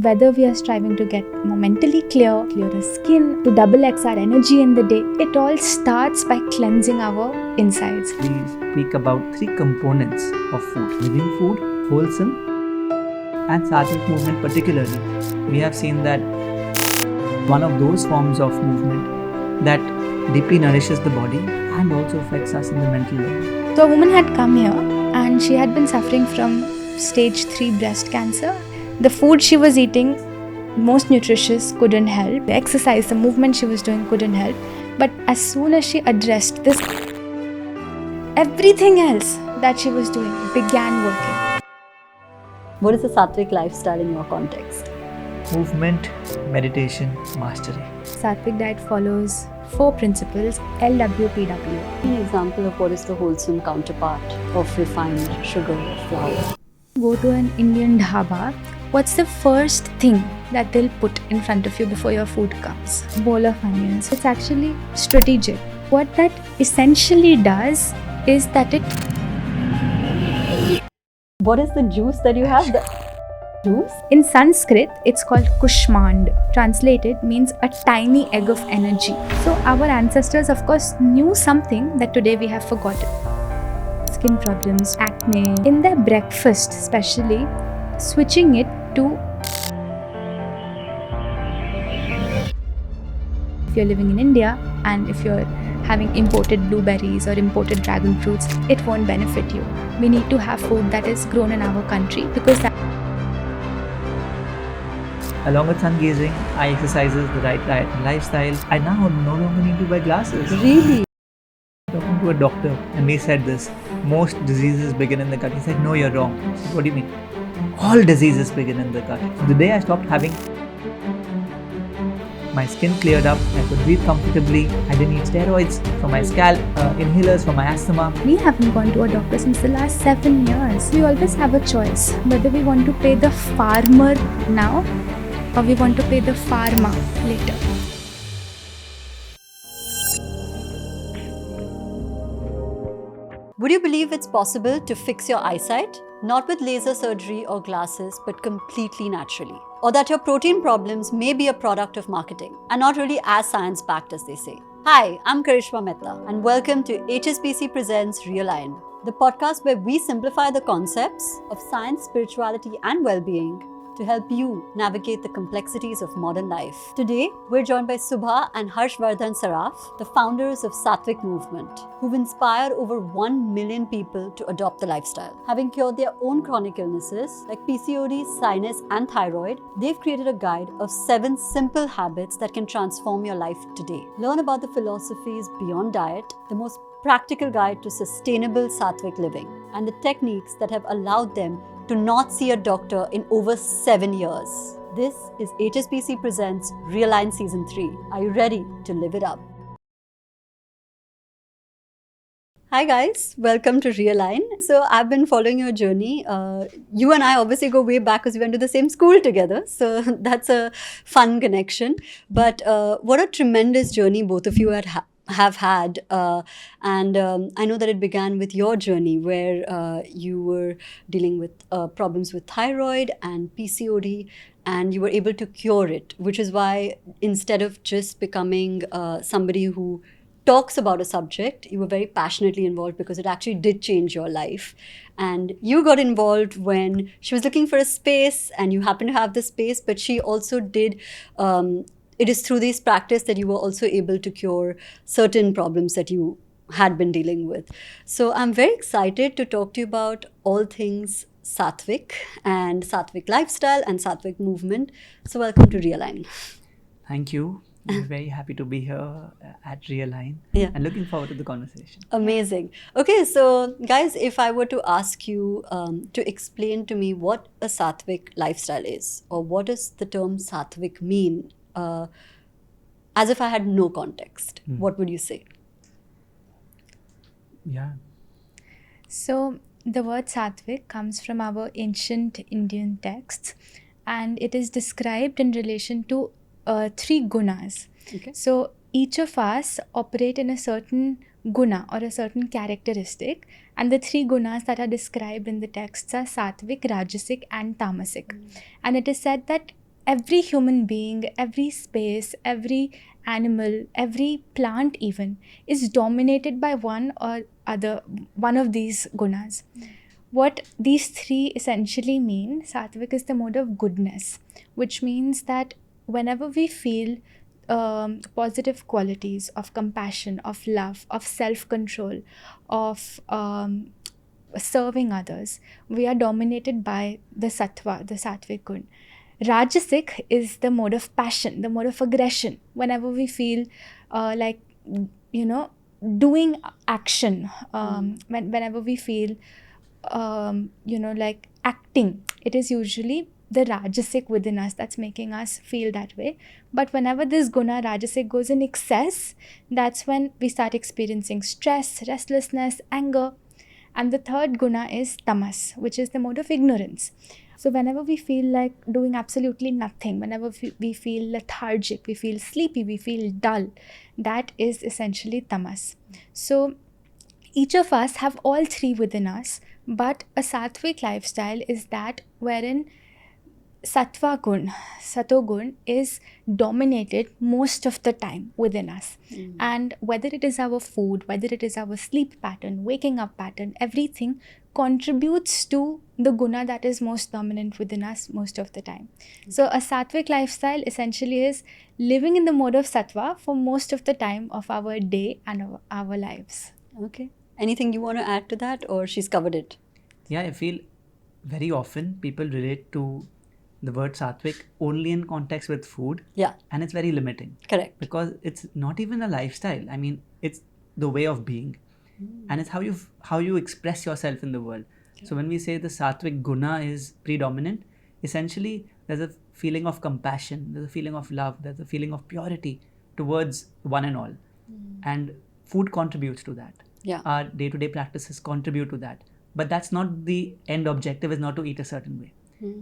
whether we are striving to get more mentally clear, clearer skin, to double X our energy in the day, it all starts by cleansing our insides. We speak about three components of food: living food, wholesome, and Satvic movement particularly. We have seen that one of those forms of movement that deeply nourishes the body and also affects us in the mental world. So a woman had come here and she had been suffering from stage 3 breast cancer. The food she was eating, most nutritious, couldn't help. The exercise, the movement she was doing couldn't help. But as soon as she addressed this, everything else that she was doing began working. What is the Satvic lifestyle in your context? Movement, meditation, mastery. Satvic diet follows 4 principles, LWPW. An example of what is the wholesome counterpart of refined sugar or flour. Go to an Indian dhaba. What's the first thing that they'll put in front of you before your food comes? Bowl of onions. It's actually strategic. What that essentially does is that it... What is the juice that you have? Juice? In Sanskrit, it's called Kushmand. Translated means a tiny egg of energy. So our ancestors, of course, knew something that today we have forgotten. Skin problems, acne. In their breakfast, especially, switching it to... If you're living in India and if you're having imported blueberries or imported dragon fruits, it won't benefit you. We need to have food that is grown in our country because that... Along with sun gazing, eye exercises, the right diet and lifestyle, I now no longer need to buy glasses. Really? Talking to a doctor and they said this: most diseases begin in the gut. He said, no, you're wrong. I said, what do you mean? All diseases begin in the gut. So the day I stopped having, my skin cleared up, I could breathe comfortably, I didn't need steroids for my scalp, inhalers for my asthma. We haven't gone to a doctor since the last 7 years. We always have a choice whether we want to pay the farmer now or we want to pay the pharma later. Would you believe it's possible to fix your eyesight? Not with laser surgery or glasses, but completely naturally. Or that your protein problems may be a product of marketing and not really as science-backed as they say. Hi, I'm Karishma Mehta and welcome to HSBC Presents Realign, the podcast where we simplify the concepts of science, spirituality and well-being to help you navigate the complexities of modern life. Today, we're joined by Subah and Harshvardhan Saraf, the founders of Satvic Movement, who've inspired over 1 million people to adopt the lifestyle. Having cured their own chronic illnesses like PCOD, sinus, and thyroid, they've created a guide of 7 simple habits that can transform your life today. Learn about the philosophies beyond diet, the most practical guide to sustainable Satvic living, and the techniques that have allowed them to not see a doctor in over 7 years. This is HSBC Presents Realign Season 3. Are you ready to live it up? Hi guys, welcome to Realign. So I've been following your journey. You and I obviously go way back because we went to the same school together. So that's a fun connection. But what a tremendous journey both of you have had, and I know that it began with your journey where you were dealing with problems with thyroid and PCOD, and you were able to cure it, which is why instead of just becoming somebody who talks about a subject, you were very passionately involved because it actually did change your life. And you got involved when she was looking for a space and you happened to have the space, but she also did it is through this practice that you were also able to cure certain problems that you had been dealing with. So I'm very excited to talk to you about all things Satvic and Satvic lifestyle and Satvic movement. So welcome to Realign. Thank you. I'm very happy to be here at Realign and looking forward to the conversation. Amazing. Okay, so guys, if I were to ask you to explain to me what a Satvic lifestyle is, or what does the term Satvic mean, as if I had no context, what would you say? Yeah. So the word Satvic comes from our ancient Indian texts, and it is described in relation to 3 gunas. Okay. So each of us operate in a certain guna or a certain characteristic, and the 3 gunas that are described in the texts are Satvic, Rajasic and Tamasic. And it is said that every human being, every space, every animal, every plant even is dominated by one of these gunas. What these three essentially mean, Sattvic is the mode of goodness, which means that whenever we feel positive qualities of compassion, of love, of self-control, of serving others, we are dominated by the sattva, the Sattvic gun. Rajasic is the mode of passion, the mode of aggression. Whenever we feel doing action, whenever we feel acting, it is usually the Rajasic within us that's making us feel that way. But whenever this guna Rajasic goes in excess, that's when we start experiencing stress, restlessness, anger. And the third guna is tamas, which is the mode of ignorance. So whenever we feel like doing absolutely nothing, whenever we feel lethargic, we feel sleepy, we feel dull, that is essentially tamas. So each of us have all three within us, but a Sattvic lifestyle is that wherein Sattva gun, Sato gun is dominated most of the time within us. And whether it is our food, whether it is our sleep pattern, waking up pattern, everything contributes to the guna that is most dominant within us most of the time. So a Sattvic lifestyle essentially is living in the mode of Sattva for most of the time of our day and our lives. Okay. Anything you want to add to that, or she's covered it? Yeah, I feel very often people relate to the word Sattvic only in context with food. Yeah. And it's very limiting. Correct. Because it's not even a lifestyle. I mean, it's the way of being. And it's how you express yourself in the world. Okay. So when we say the Sattvic guna is predominant, essentially there's a feeling of compassion, there's a feeling of love, there's a feeling of purity towards one and all. And food contributes to that. Yeah. Our day-to-day practices contribute to that. But that's not the end objective, is not to eat a certain way.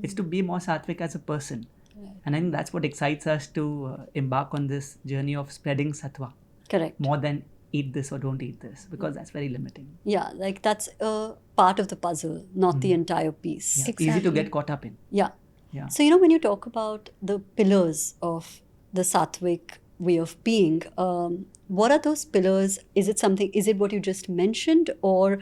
It's to be more Sattvic as a person. Right. And I think that's what excites us to embark on this journey of spreading Sattva. Correct. More than eat this or don't eat this, because that's very limiting. Yeah, like that's a part of the puzzle, not the entire piece. Yeah. Exactly. Easy to get caught up in. Yeah. Yeah. So, when you talk about the pillars of the Sattvic way of being, what are those pillars? Is it what you just mentioned, or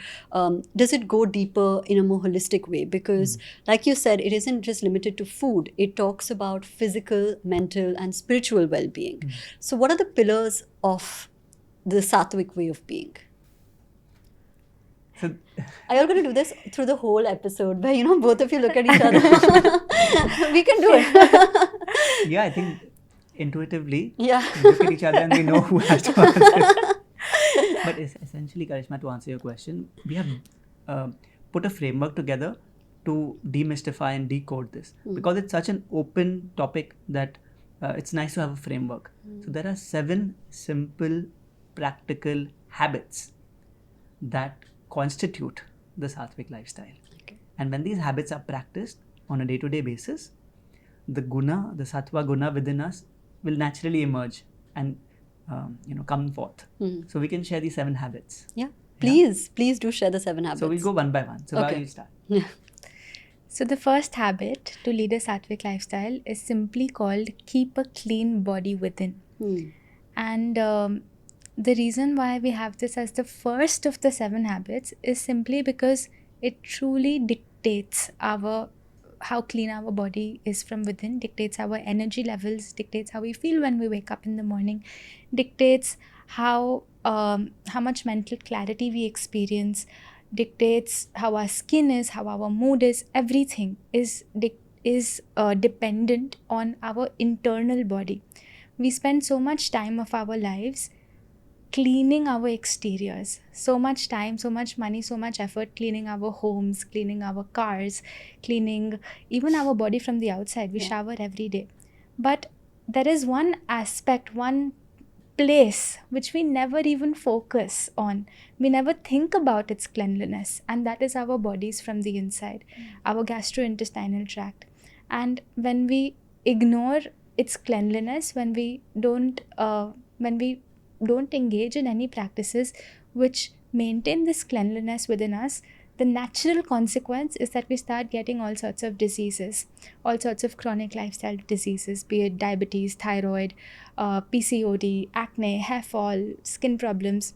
does it go deeper in a more holistic way? Because like you said, it isn't just limited to food. It talks about physical, mental and spiritual well-being. So what are the pillars of the Sattvic way of being? So, are you all going to do this through the whole episode where, both of you look at each other? We can do it. yeah, I think intuitively, yeah, we look at each other and we know who has to answer. But essentially, Karishma, to answer your question, we have put a framework together to demystify and decode this. Because it's such an open topic that it's nice to have a framework. So there are 7 simple, practical habits that constitute the Sattvic lifestyle. Okay. And when these habits are practiced on a day-to-day basis, the guna, the Sattva guna within us will naturally emerge and come forth. So we can share these 7 habits. Yeah. Please do share the 7 habits. So we'll go one by one. So Okay. why you start? So the first habit to lead a Sattvic lifestyle is simply called keep a clean body within. And the reason why we have this as the first of the 7 habits is simply because it truly dictates how clean our body is from within, dictates our energy levels, dictates how we feel when we wake up in the morning, dictates how much mental clarity we experience, dictates how our skin is, how our mood is. Everything is dependent on our internal body. We spend so much time of our lives cleaning our exteriors, so much time, so much money, so much effort cleaning our homes, cleaning our cars, cleaning even our body from the outside. We shower every day. But there is one aspect, one place which we never even focus on. We never think about its cleanliness, and that is our bodies from the inside, our gastrointestinal tract. And when we ignore its cleanliness, when we don't engage in any practices which maintain this cleanliness within us, the natural consequence is that we start getting all sorts of diseases, all sorts of chronic lifestyle diseases, be it diabetes, thyroid, PCOD, acne, hair fall, skin problems,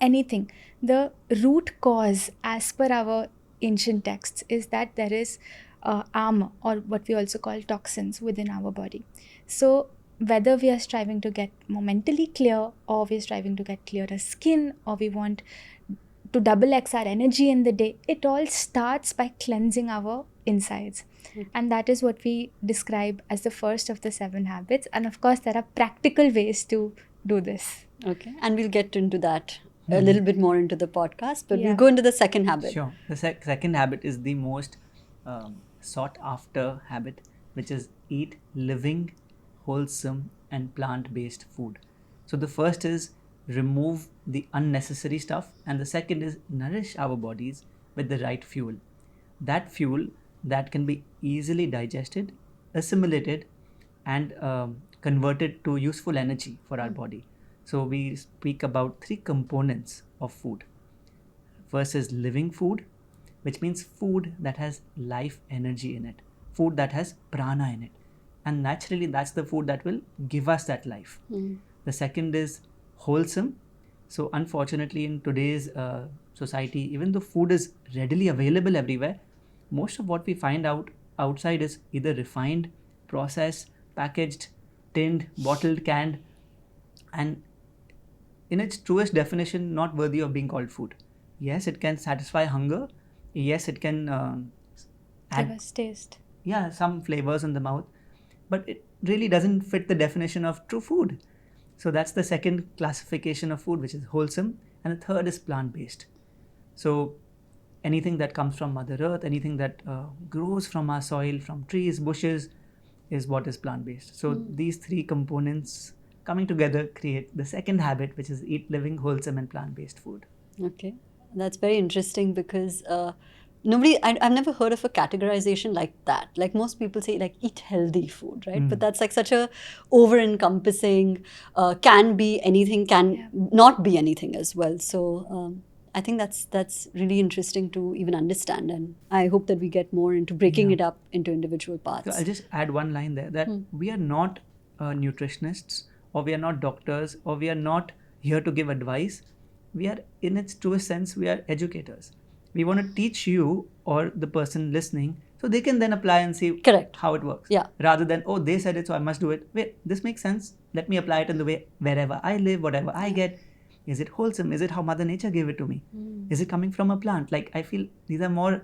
anything. The root cause, as per our ancient texts, is that there is armor, or what we also call toxins, within our body. So whether we are striving to get more mentally clear, or we're striving to get clearer skin, or we want to double X our energy in the day, it all starts by cleansing our insides. And that is what we describe as the first of the 7 habits. And of course, there are practical ways to do this. Okay. And we'll get into that a little bit more into the podcast, but Yeah. we'll go into the second habit. Sure. The second habit is the most sought after habit, which is eat living, wholesome, and plant-based food. So the first is remove the unnecessary stuff, and the second is nourish our bodies with the right fuel. That fuel that can be easily digested, assimilated, and converted to useful energy for our body. So we speak about 3 components of food. First is living food, which means food that has life energy in it, food that has prana in it. And naturally, that's the food that will give us that life. The second is wholesome. So unfortunately, in today's society, even though food is readily available everywhere, most of what we find outside is either refined, processed, packaged, tinned, bottled, canned, and in its truest definition, not worthy of being called food. Yes, it can satisfy hunger. Yes, it can Give us taste. some flavors in the mouth, but it really doesn't fit the definition of true food. So that's the second classification of food, which is wholesome, and the third is plant-based. So anything that comes from Mother Earth, anything that grows from our soil, from trees, bushes, is what is plant-based. So these 3 components coming together create the second habit, which is eat living, wholesome, and plant-based food. Okay. That's very interesting because I've never heard of a categorization like that. Like most people say, like, eat healthy food, right? But that's like such a over-encompassing, can be anything, can not be anything as well. So I think that's really interesting to even understand. And I hope that we get more into breaking it up into individual parts. So I'll just add one line there, that we are not nutritionists, or we are not doctors, or we are not here to give advice. We are, in its truest sense, we are educators. We want to teach you or the person listening so they can then apply and see Correct. how it works. Yeah. Rather than, oh, they said it, so I must do it. Wait, this makes sense. Let me apply it in the way wherever I live, whatever I get. Is it wholesome? Is it how Mother Nature gave it to me? Is it coming from a plant? Like, I feel these are more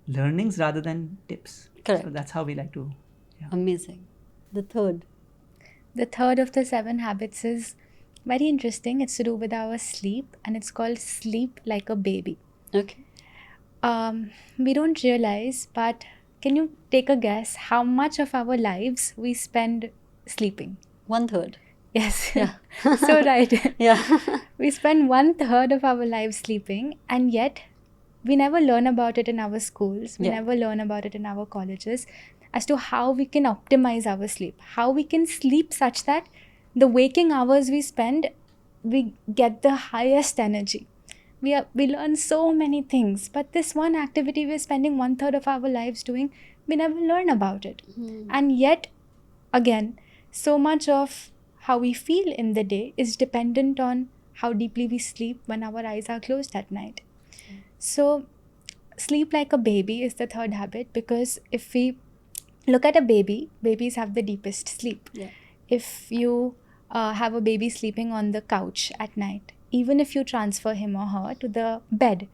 learnings rather than tips. Correct. So that's how we like to. Yeah. Amazing. The third. The third of the 7 habits is very interesting. It's to do with our sleep, and it's called sleep like a baby. Okay. We don't realize, but can you take a guess how much of our lives we spend sleeping? 1/3. Yes. Yeah. So right. Yeah. We spend 1/3 of our lives sleeping, and yet we never learn about it in our schools. We never learn about it in our colleges as to how we can optimize our sleep, how we can sleep such that the waking hours we spend, we get the highest energy. We learn so many things, but this one activity we're spending 1/3 of our lives doing, we never learn about it. And yet, again, so much of how we feel in the day is dependent on how deeply we sleep when our eyes are closed at night. So, sleep like a baby is the third habit, because if we look at a baby, babies have the deepest sleep. Yeah. If you have a baby sleeping on the couch at night, even if you transfer him or her to the bed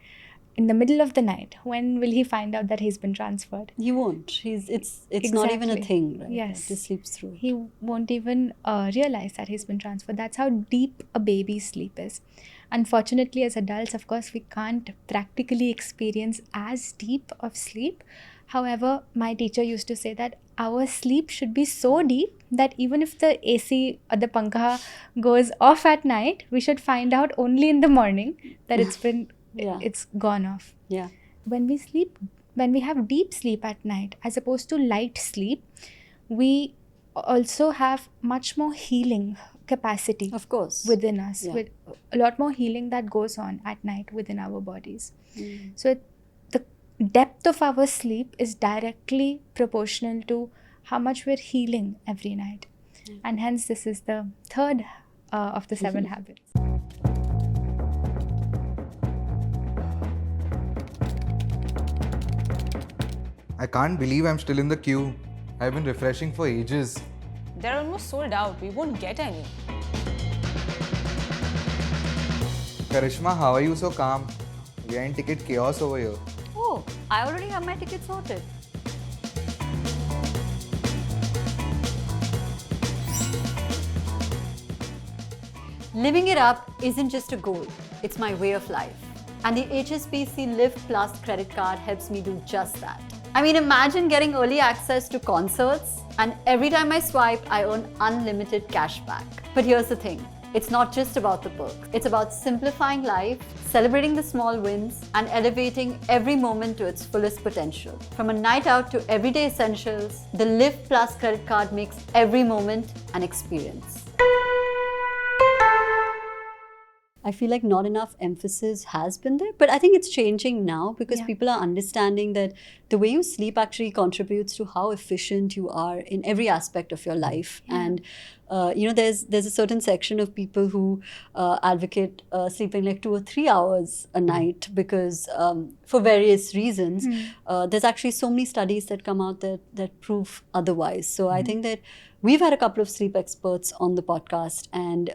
in the middle of the night, when will he find out that he's been transferred? He won't. It's not even a Exactly. thing, right? Yes. He just sleeps through it. He won't even realize that he's been transferred. That's how deep a baby's sleep is. Unfortunately, as adults, of course, we can't practically experience as deep of sleep. However, my teacher used to say that our sleep should be so deep that even if the AC or the pankha goes off at night, we should find out only in the morning that it's gone off. Yeah. When we have deep sleep at night as opposed to light sleep, we also have much more healing capacity Of course. within us, Yeah. with a lot more healing that goes on at night within our bodies. So depth of our sleep is directly proportional to how much we're healing every night. And hence, this is the third of the 7 habits. I can't believe I'm still in the queue. I've been refreshing for ages. They're almost sold out. We won't get any. Karishma, how are you so calm? We are in ticket chaos over here. Oh, I already have my ticket sorted. Living it up isn't just a goal, it's my way of life. And the HSBC Live Plus credit card helps me do just that. I mean, imagine getting early access to concerts, and every time I swipe, I earn unlimited cash back. But here's the thing. It's not just about the perks. It's about simplifying life, celebrating the small wins, and elevating every moment to its fullest potential. From a night out to everyday essentials, the Live Plus credit card makes every moment an experience. I feel like not enough emphasis has been there, but I think it's changing now because people are understanding that the way you sleep actually contributes to how efficient you are in every aspect of your life. And there's a certain section of people who advocate sleeping like 2 or 3 hours a night because for various reasons. There's actually so many studies that come out that prove otherwise. So I think that we've had a couple of sleep experts on the podcast, and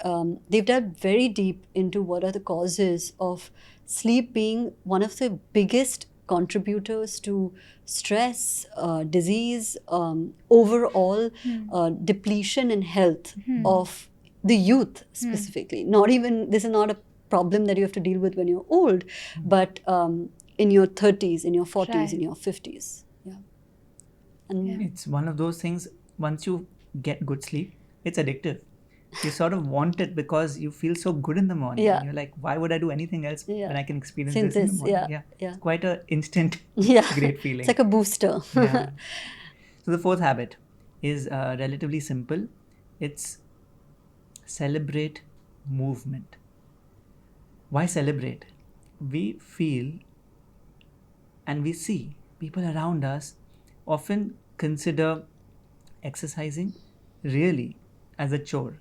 they've delved very deep into what are the causes of sleep being one of the biggest contributors to stress, disease, overall depletion in health of the youth specifically. This is not a problem that you have to deal with when you're old, but in your 30s, in your 40s, in your 50s. It's one of those things, once you get good sleep, it's addictive. You sort of want it because you feel so good in the morning. And you're like, why would I do anything else when I can experience this in the morning? It's quite an instant great feeling. It's like a booster. So the fourth habit is relatively simple. It's celebrate movement. Why celebrate? We feel and we see people around us often consider exercising really as a chore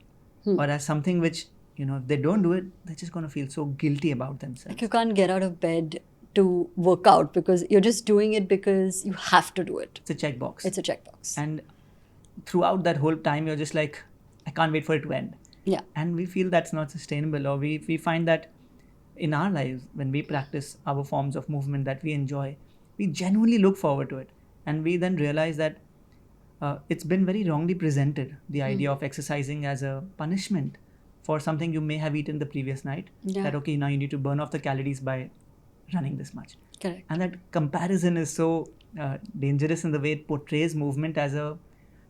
or as something which, if they don't do it, they're just going to feel so guilty about themselves. Like you can't get out of bed to work out because you're just doing it because you have to do it. It's a checkbox. It's a checkbox. And throughout that whole time, you're just like, I can't wait for it to end. Yeah. And we feel that's not sustainable, or we find that in our lives, when we practice our forms of movement that we enjoy, we genuinely look forward to it. And we then realize that it's been very wrongly presented, the idea of exercising as a punishment for something you may have eaten the previous night. That, okay, now you need to burn off the calories by running this much. Correct. And that comparison is so dangerous in the way it portrays movement as a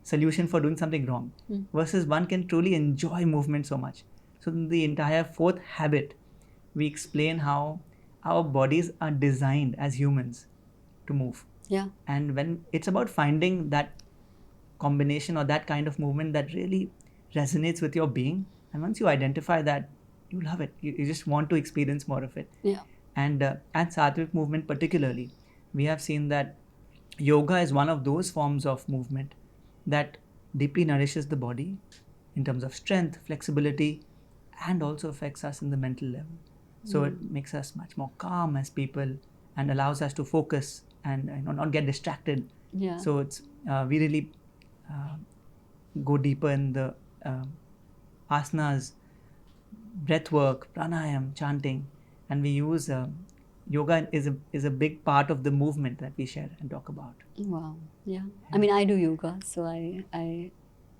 solution for doing something wrong, versus one can truly enjoy movement so much. So in the entire fourth habit, we explain how our bodies are designed as humans to move. Yeah. And when it's about finding that combination or that kind of movement that really resonates with your being, and once you identify that, you love it. You just want to experience more of it. Yeah. And at Satvic Movement particularly, we have seen that yoga is one of those forms of movement that deeply nourishes the body in terms of strength, flexibility, and also affects us in the mental level. So it makes us much more calm as people and allows us to focus and not get distracted. Yeah. So it's we really go deeper in the asanas, breath work, pranayam, chanting, and we use yoga is a big part of the movement that we share and talk about. Wow. Yeah. I mean, I do yoga, so I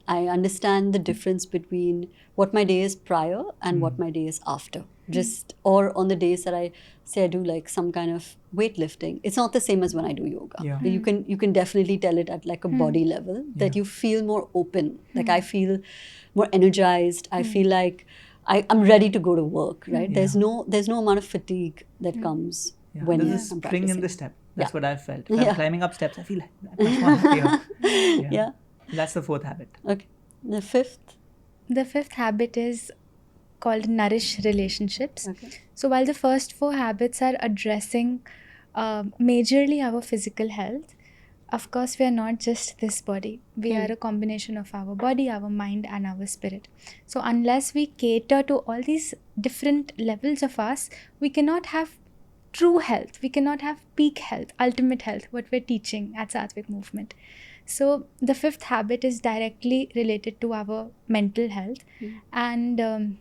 understand the difference between what my day is prior and what my day is after. Or on the days that I say I do like some kind of weightlifting, it's not the same as when I do yoga. Yeah. You can definitely tell it at like a body level that you feel more open. Like I feel more energized. I feel like I'm ready to go to work, right? There's no amount of fatigue that comes when there's I'm a spring practicing. in the step. That's what I've felt. If I'm climbing up steps, I feel that much more happier. Yeah. That's the fourth habit. Okay. The fifth? The fifth habit is called nourish relationships. Okay. So while the first 4 habits are addressing majorly our physical health. Of course, we are not just this body. We are a combination of our body, our mind, and our spirit. So unless we cater to all these different levels of us, we cannot have true health. We cannot have peak health, ultimate health, what we're teaching at Satvic Movement. So the fifth habit is directly related to our mental health. And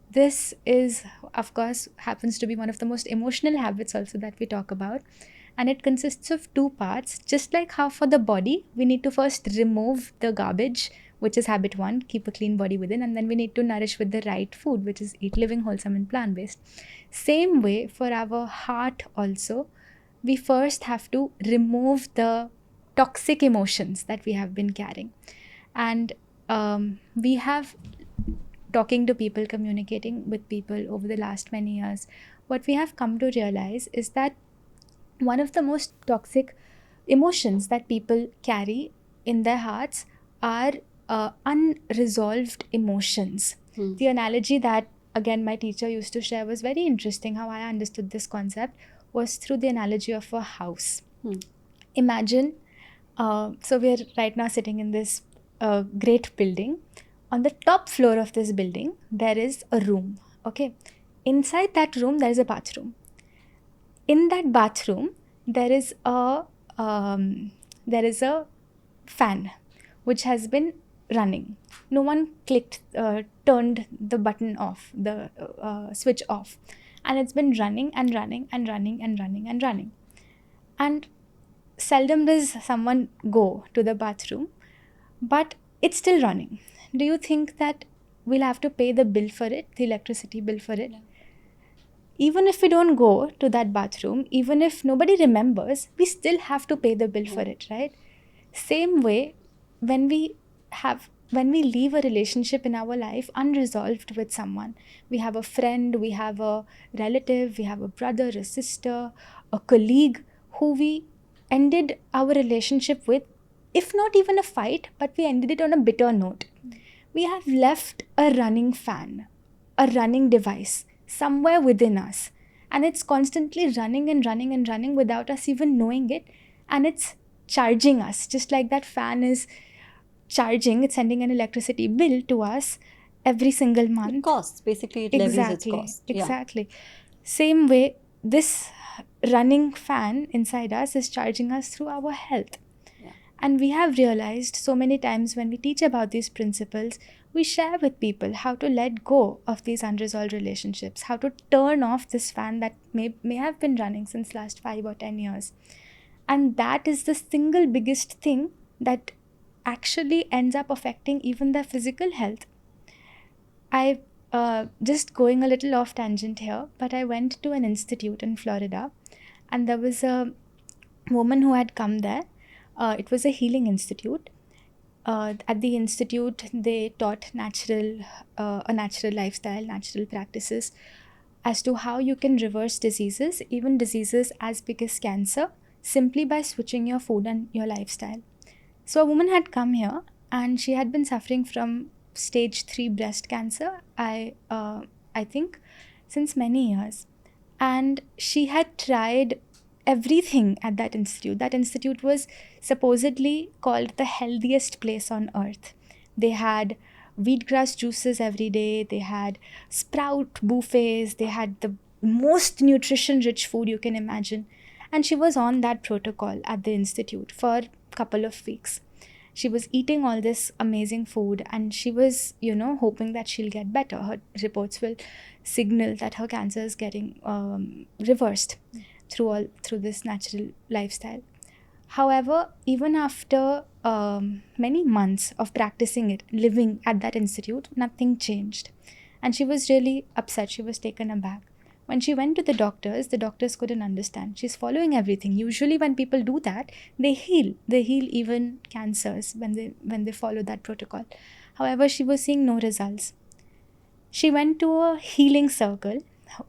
this is, of course, happens to be one of the most emotional habits also that we talk about. And it consists of two parts. Just like how for the body, we need to first remove the garbage, which is habit 1, keep a clean body within, and then we need to nourish with the right food, which is eat living, wholesome, and plant-based. Same way for our heart also, we first have to remove the toxic emotions that we have been carrying. And we have, talking to people, communicating with people over the last many years, what we have come to realize is that one of the most toxic emotions that people carry in their hearts are unresolved emotions. The analogy that, again, my teacher used to share was very interesting. How I understood this concept was through the analogy of a house. Imagine, so we're right now sitting in this great building. On the top floor of this building, there is a room. Okay, inside that room, there is a bathroom. In that bathroom, there is a fan which has been running. No one turned the button off, the switch off, and it's been running and running and running and running and running. And seldom does someone go to the bathroom, but it's still running. Do you think that we'll have to pay the bill for it, the electricity bill for it? Even if we don't go to that bathroom, even if nobody remembers, we still have to pay the bill for it, right? Same way, when we leave a relationship in our life unresolved with someone, we have a friend, we have a relative, we have a brother, a sister, a colleague who we ended our relationship with, if not even a fight, but we ended it on a bitter note. We have left a running fan, a running device somewhere within us, and it's constantly running and running and running without us even knowing it, and it's charging us just like that fan is charging. It's sending an electricity bill to us every single month. It costs, basically it levies its cost. Exactly. Same way, this running fan inside us is charging us through our health. And we have realized so many times when we teach about these principles, we share with people how to let go of these unresolved relationships, how to turn off this fan that may have been running since last 5 or 10 years. And that is the single biggest thing that actually ends up affecting even their physical health. I just going a little off tangent here, but I went to an institute in Florida, and there was a woman who had come there. It was a healing institute. At the institute, they taught a natural lifestyle, natural practices as to how you can reverse diseases, even diseases as big as cancer, simply by switching your food and your lifestyle. So a woman had come here, and she had been suffering from stage 3 breast cancer, I think, since many years. And she had tried everything at that institute. That institute was supposedly called the healthiest place on earth. They had wheatgrass juices every day, they had sprout buffets, they had the most nutrition rich food you can imagine. And she was on that protocol at the institute for a couple of weeks. She was eating all this amazing food, and she was, hoping that she'll get better. Her reports will signal that her cancer is getting reversed through this natural lifestyle. However, even after many months of practicing it, living at that institute, nothing changed. And she was really upset. She was taken aback. When she went to the doctors couldn't understand. She's following everything. Usually when people do that, they heal. They heal even cancers when they follow that protocol. However, she was seeing no results. She went to a healing circle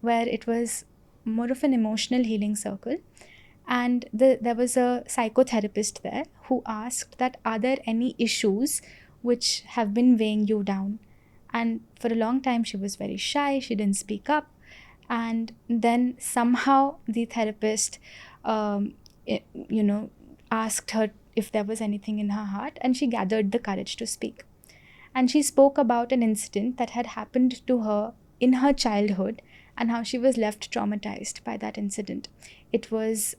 where it was more of an emotional healing circle. And there was a psychotherapist there who asked that, are there any issues which have been weighing you down? And for a long time, she was very shy. She didn't speak up. And then somehow the therapist asked her if there was anything in her heart, and she gathered the courage to speak. And she spoke about an incident that had happened to her in her childhood and how she was left traumatized by that incident. It was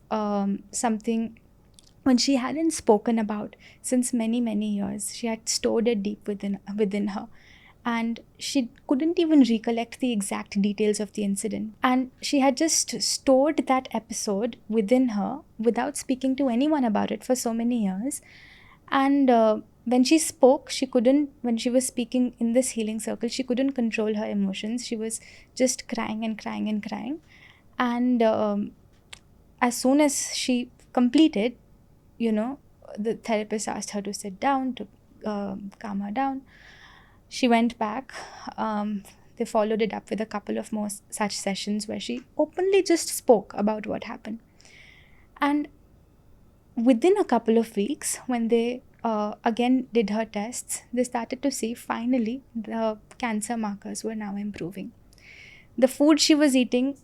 something when she hadn't spoken about since many, many years. She had stored it deep within her. And she couldn't even recollect the exact details of the incident. And she had just stored that episode within her without speaking to anyone about it for so many years. And when she spoke, when she was speaking in this healing circle, she couldn't control her emotions. She was just crying and crying and crying. And as soon as she completed, the therapist asked her to sit down, to calm her down. She went back. They followed it up with a couple of more such sessions where she openly just spoke about what happened. And within a couple of weeks, when they again did her tests, they started to see finally the cancer markers were now improving. The food she was eating,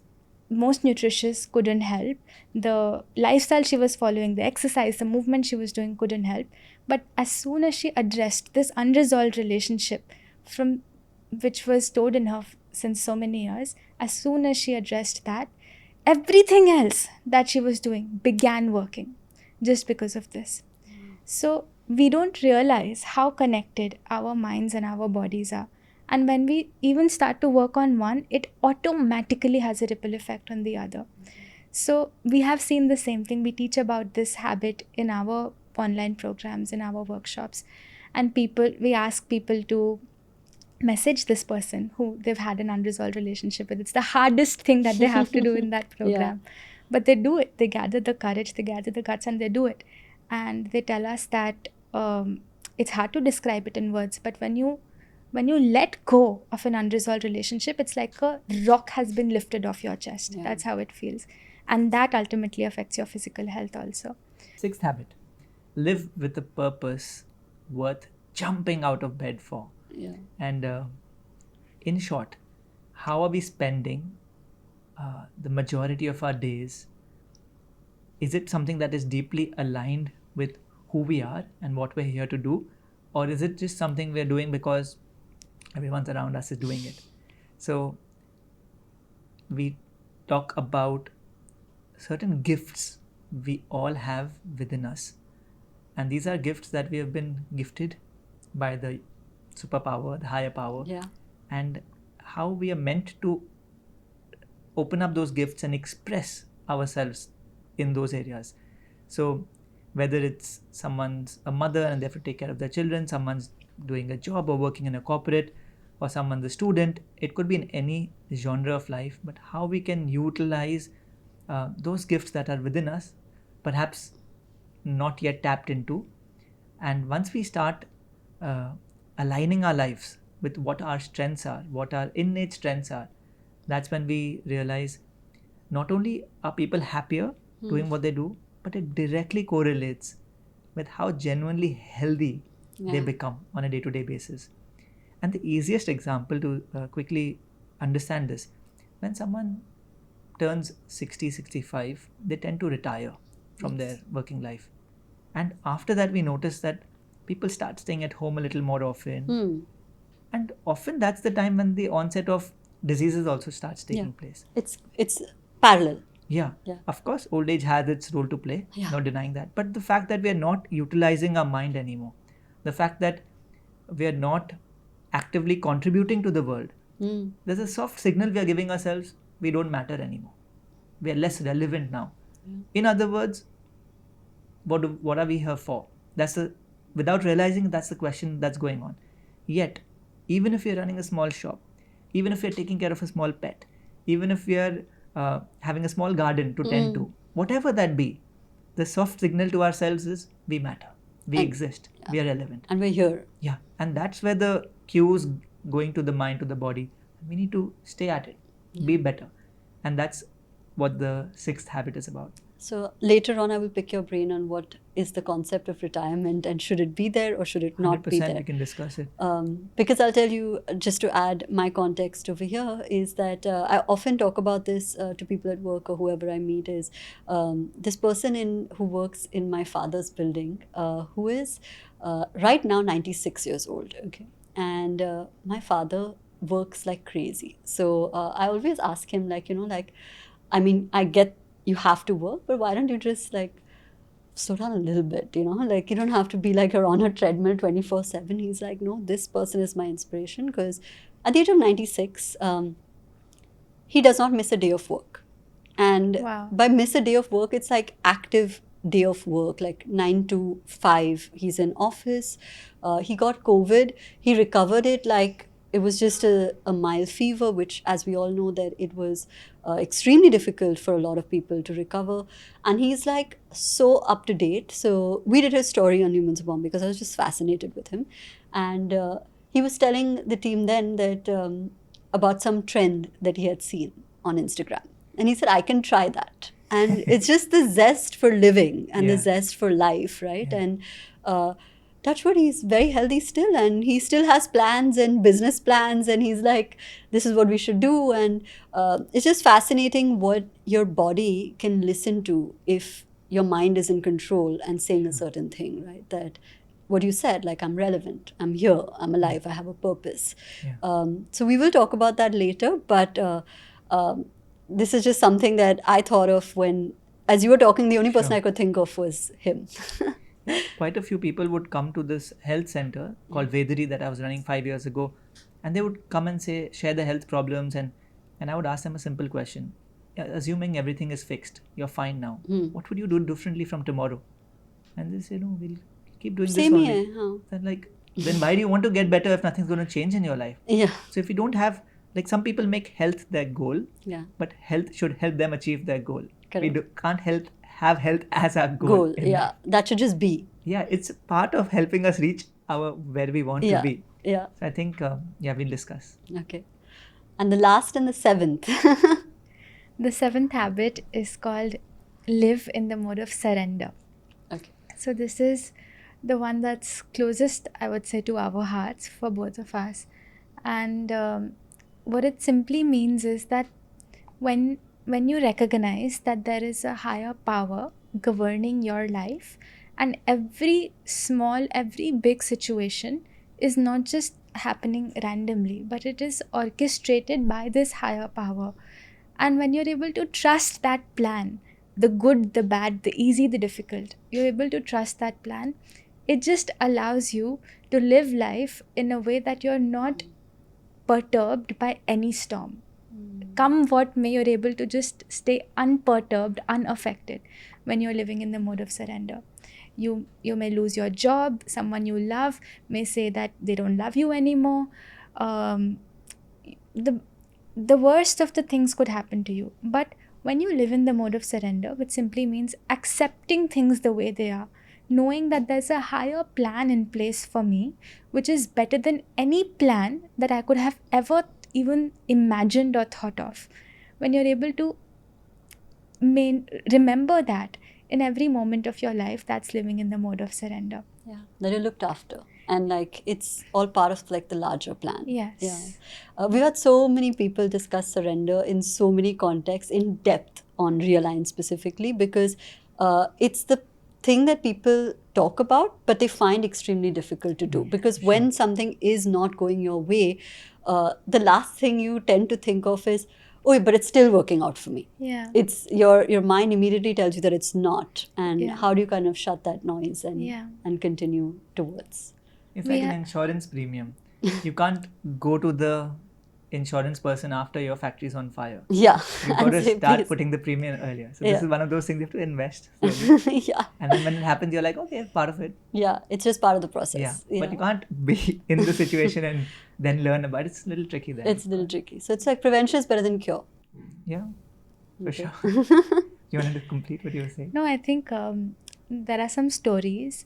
most nutritious, couldn't help. The lifestyle she was following, the exercise, the movement she was doing couldn't help. But as soon as she addressed this unresolved relationship from which was stored in her since so many years, as soon as she addressed that, everything else that she was doing began working just because of this. So we don't realize how connected our minds and our bodies are. And when we even start to work on one, it automatically has a ripple effect on the other. So we have seen the same thing. We teach about this habit in our online programs, in our workshops. And we ask people to message this person who they've had an unresolved relationship with. It's the hardest thing that they have to do in that program. But they do it. They gather the courage, they gather the guts, and they do it. And they tell us that it's hard to describe it in words, but when you let go of an unresolved relationship, it's like a rock has been lifted off your chest. Yeah. That's how it feels. And that ultimately affects your physical health also. Sixth habit: live with a purpose worth jumping out of bed for. Yeah. And in short, how are we spending the majority of our days? Is it something that is deeply aligned with who we are and what we're here to do? Or is it just something we're doing because everyone's around us is doing it? So we talk about certain gifts we all have within us. And these are gifts that we have been gifted by the superpower, the higher power. Yeah. And how we are meant to open up those gifts and express ourselves in those areas. So whether it's someone's a mother and they have to take care of their children, someone's doing a job or working in a corporate, or someone's a student, it could be in any genre of life, but how we can utilize those gifts that are within us, perhaps not yet tapped into. And once we start aligning our lives with what our strengths are, what our innate strengths are, that's when we realize not only are people happier doing what they do, but it directly correlates with how genuinely healthy they become on a day-to-day basis. And the easiest example to quickly understand this, when someone turns 60, 65, they tend to retire from their working life. And after that, we notice that people start staying at home a little more often. And often that's the time when the onset of diseases also starts taking place. It's parallel. Yeah. Of course, old age has its role to play, no denying that. But the fact that we are not utilizing our mind anymore, the fact that we are not actively contributing to the world, there's a soft signal we are giving ourselves, we don't matter anymore. We are less relevant now. In other words, what are we here for? Without realizing, that's the question that's going on. Yet, even if you're running a small shop, even if you're taking care of a small pet, even if we are having a small garden to tend to, whatever that be, the soft signal to ourselves is we matter, we exist, we are relevant. And we're here. Yeah, and that's where the cue is going to the mind, to the body. We need to stay at it, be better. And that's what the sixth habit is about. So later on, I will pick your brain on what is the concept of retirement and should it be there or should it not be 100% there. we can discuss it. Because I'll tell you, just to add my context over here, is that I often talk about this to people at work or whoever I meet is this person who works in my father's building who is right now 96 years old. Okay. And my father works like crazy. So I always ask him, like, I mean, I get you have to work, but why don't you just like slow down a little bit, like you don't have to be like you're on a treadmill 24/7. He's like, no, this person is my inspiration because at the age of 96, he does not miss a day of work. And Wow. by miss a day of work, it's like active day of work, like 9 to 5. He's in office. He got COVID. He recovered it like it was just a mild fever, which, as we all know, that it was extremely difficult for a lot of people to recover. And he's like so up to date. So we did his story on Humans of Bombay because I was just fascinated with him. And he was telling the team then that about some trend that he had seen on Instagram. And he said, I can try that. And it's just the zest for living and the zest for life, right? Yeah. And touch wood, he's very healthy still, and he still has plans and business plans, and he's like, this is what we should do. And it's just fascinating what your body can listen to if your mind is in control and saying a certain thing, right? That what you said, like, I'm relevant, I'm here, I'm alive, I have a purpose. Yeah. So we will talk about that later, but this is just something that I thought of when, as you were talking, the only person Sure. I could think of was him. Quite a few people would come to this health center called Vedari that I was running 5 years ago, and they would come and share their health problems, and I would ask them a simple question. Assuming everything is fixed, you're fine now, what would you do differently from tomorrow? And they say, no, we'll keep doing Same this here. only. Huh? Then like, then why do you want to get better if nothing's going to change in your life? Yeah. So if you don't have, like, some people make health their goal, Yeah. but health should help them achieve their goal. Correct. We can't have health as our Goal. in Yeah. life. That should just be. Yeah, it's part of helping us reach where we want Yeah. to be. Yeah. So I think, we'll discuss. Okay. And the last and the seventh. The seventh habit is called live in the mode of surrender. Okay. So this is the one that's closest, I would say, to our hearts for both of us. And what it simply means is that when you recognize that there is a higher power governing your life, and every big situation is not just happening randomly, but it is orchestrated by this higher power. And when you're able to trust that plan, the good, the bad, the easy, the difficult, you're able to trust that plan, it just allows you to live life in a way that you're not perturbed by any storm. Come what may, you're able to just stay unperturbed, unaffected when you're living in the mode of surrender. You may lose your job, someone you love may say that they don't love you anymore. The worst of the things could happen to you. But when you live in the mode of surrender, which simply means accepting things the way they are, knowing that there's a higher plan in place for me, which is better than any plan that I could have ever even imagined or thought of. When you're able to remember that in every moment of your life, that's living in the mode of surrender. Yeah. That you're looked after. And like, it's all part of like the larger plan. Yes. Yeah. We've had so many people discuss surrender in so many contexts in depth on Realign specifically, because it's the thing that people talk about, but they find extremely difficult to do. Because when something is not going your way, the last thing you tend to think of is, oh, but it's still working out for me. Yeah. It's your mind immediately tells you that it's not. And Yeah. how do you kind of shut that noise and continue towards? It's We like ha- an insurance premium. You can't go to the insurance person after your factory's on fire. Yeah. You've got And to say, start please. putting the premium earlier. So Yeah. this is one of those things you have to invest slowly. Yeah. And then when it happens, you're like, okay, part of it. Yeah. It's just part of the process. Yeah. But you can't be in the situation and then learn about it. It's a little tricky then. It's a little tricky. So it's like prevention is better than cure. Yeah, for Okay. sure. You wanted to complete what you were saying? No, I think there are some stories,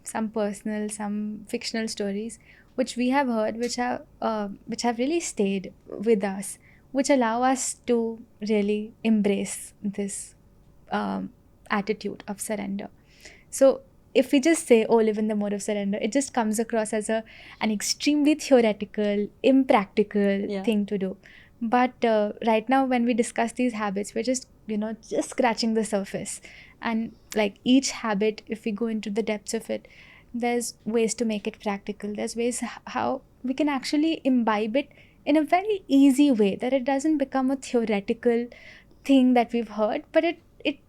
some personal, some fictional stories, which we have heard, which have really stayed with us, which allow us to really embrace this attitude of surrender. So if we just say, oh, live in the mode of surrender, it just comes across as an extremely theoretical, impractical Yeah. thing to do. But right now, when we discuss these habits, we're just, just scratching the surface. And like each habit, if we go into the depths of it, there's ways to make it practical. There's ways how we can actually imbibe it in a very easy way, that it doesn't become a theoretical thing that we've heard, but it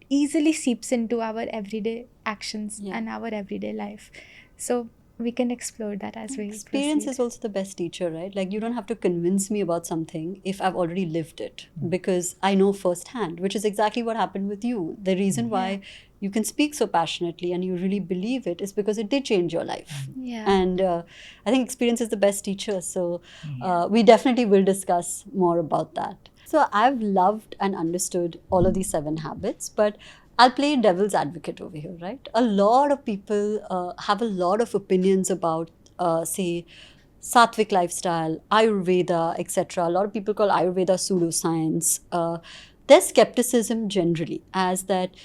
easily seeps into our everyday actions Yeah. and our everyday life. So we can explore that as we Experience proceed. is also the best teacher, right? Like, you don't have to convince me about something if I've already lived it, because I know firsthand, which is exactly what happened with you. The reason why you can speak so passionately and you really believe it is because it did change your life. Yeah. And I think experience is the best teacher. So we definitely will discuss more about that. So I've loved and understood all of these 7 habits, but I'll play devil's advocate over here, right? A lot of people have a lot of opinions about, say, Satvic lifestyle, Ayurveda, etc. A lot of people call Ayurveda pseudoscience. There's skepticism generally as that,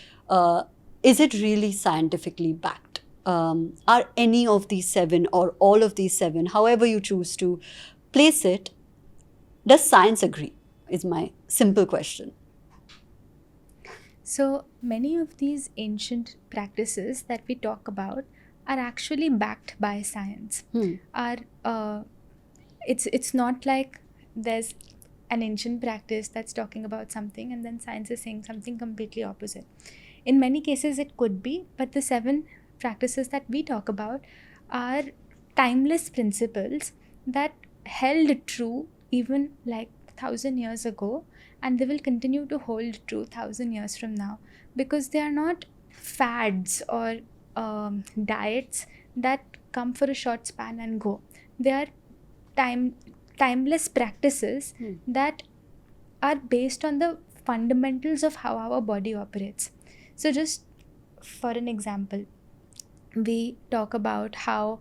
is it really scientifically backed? Are any of these 7 or all of these 7, however you choose to place it, does science agree? Is my simple question. So many of these ancient practices that we talk about are actually backed by science. It's not like there's an ancient practice that's talking about something and then science is saying something completely opposite. In many cases it could be, but the 7 practices that we talk about are timeless principles that held true even like 1,000 years ago, and they will continue to hold true 1,000 years from now, because they are not fads or diets that come for a short span and go. They are timeless practices that are based on the fundamentals of how our body operates. So just for an example, we talk about how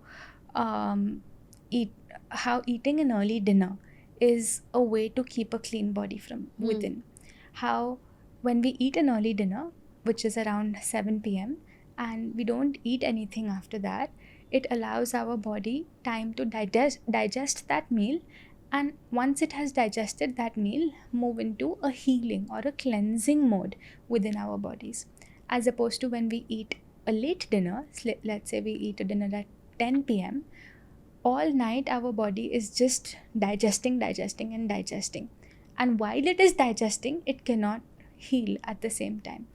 eating an early dinner is a way to keep a clean body from within. How when we eat an early dinner, which is around 7 p.m, and we don't eat anything after that, it allows our body time to digest that meal, and once it has digested that meal, move into a healing or a cleansing mode within our bodies. As opposed to when we eat a late dinner, let's say we eat a dinner at 10 p.m, all night our body is just digesting. And while it is digesting, it cannot heal at the same time.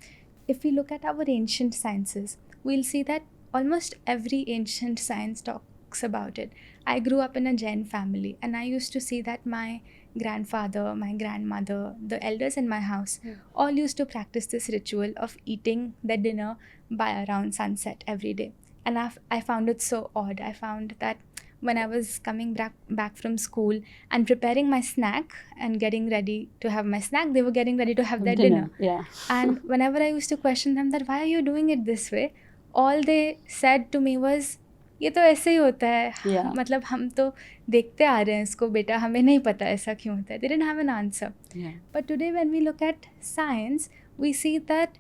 If we look at our ancient sciences, we'll see that almost every ancient science talks about it. I grew up in a Jain family, and I used to see that my grandfather, my grandmother, the elders in my house, all used to practice this ritual of eating their dinner by around sunset every day. And I found it so odd. I found that when I was coming back from school and preparing my snack and getting ready to have my snack, they were getting ready to have their dinner. Yeah. And whenever I used to question them that why are you doing it this way, all they said to me was, ये तो ऐसे ही होता है. Yeah. मतलब हम तो देखते आ रहे हैं इसको बेटा, हमें नहीं पता ऐसा क्यों होता है. They didn't have an answer. Yeah. But today when we look at science, we see that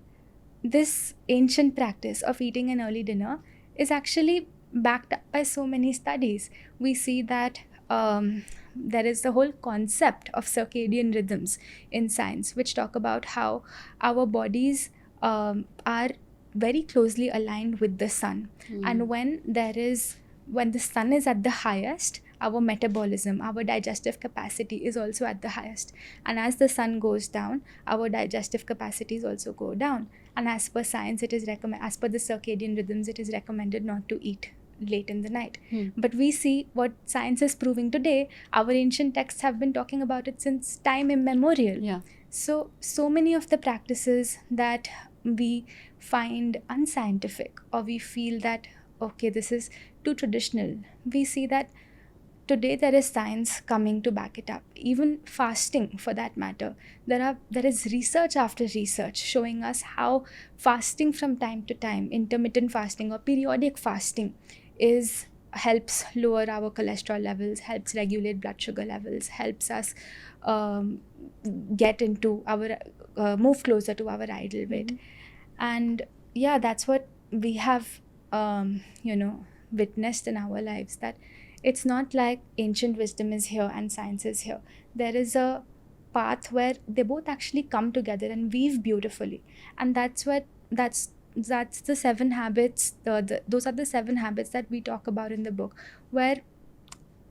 this ancient practice of eating an early dinner is actually backed up by so many studies. We see that there is the whole concept of circadian rhythms in science, which talk about how our bodies are very closely aligned with the sun. And when the sun is at the highest, our metabolism, our digestive capacity is also at the highest. And as the sun goes down, our digestive capacities also go down. And as per science, as per the circadian rhythms, it is recommended not to eat late in the night. But we see what science is proving today. Our ancient texts have been talking about it since time immemorial. Yeah. So many of the practices that we find unscientific, or we feel that, okay, this is too traditional, we see that today there is science coming to back it up. Even fasting, for that matter, there is research after research showing us how fasting from time to time, intermittent fasting or periodic fasting, helps lower our cholesterol levels, helps regulate blood sugar levels, helps us get into our move closer to our ideal weight. And yeah, that's what we have, witnessed in our lives, that it's not like ancient wisdom is here and science is here. There is a path where they both actually come together and weave beautifully. And that's the 7 habits. Those are the 7 habits that we talk about in the book, where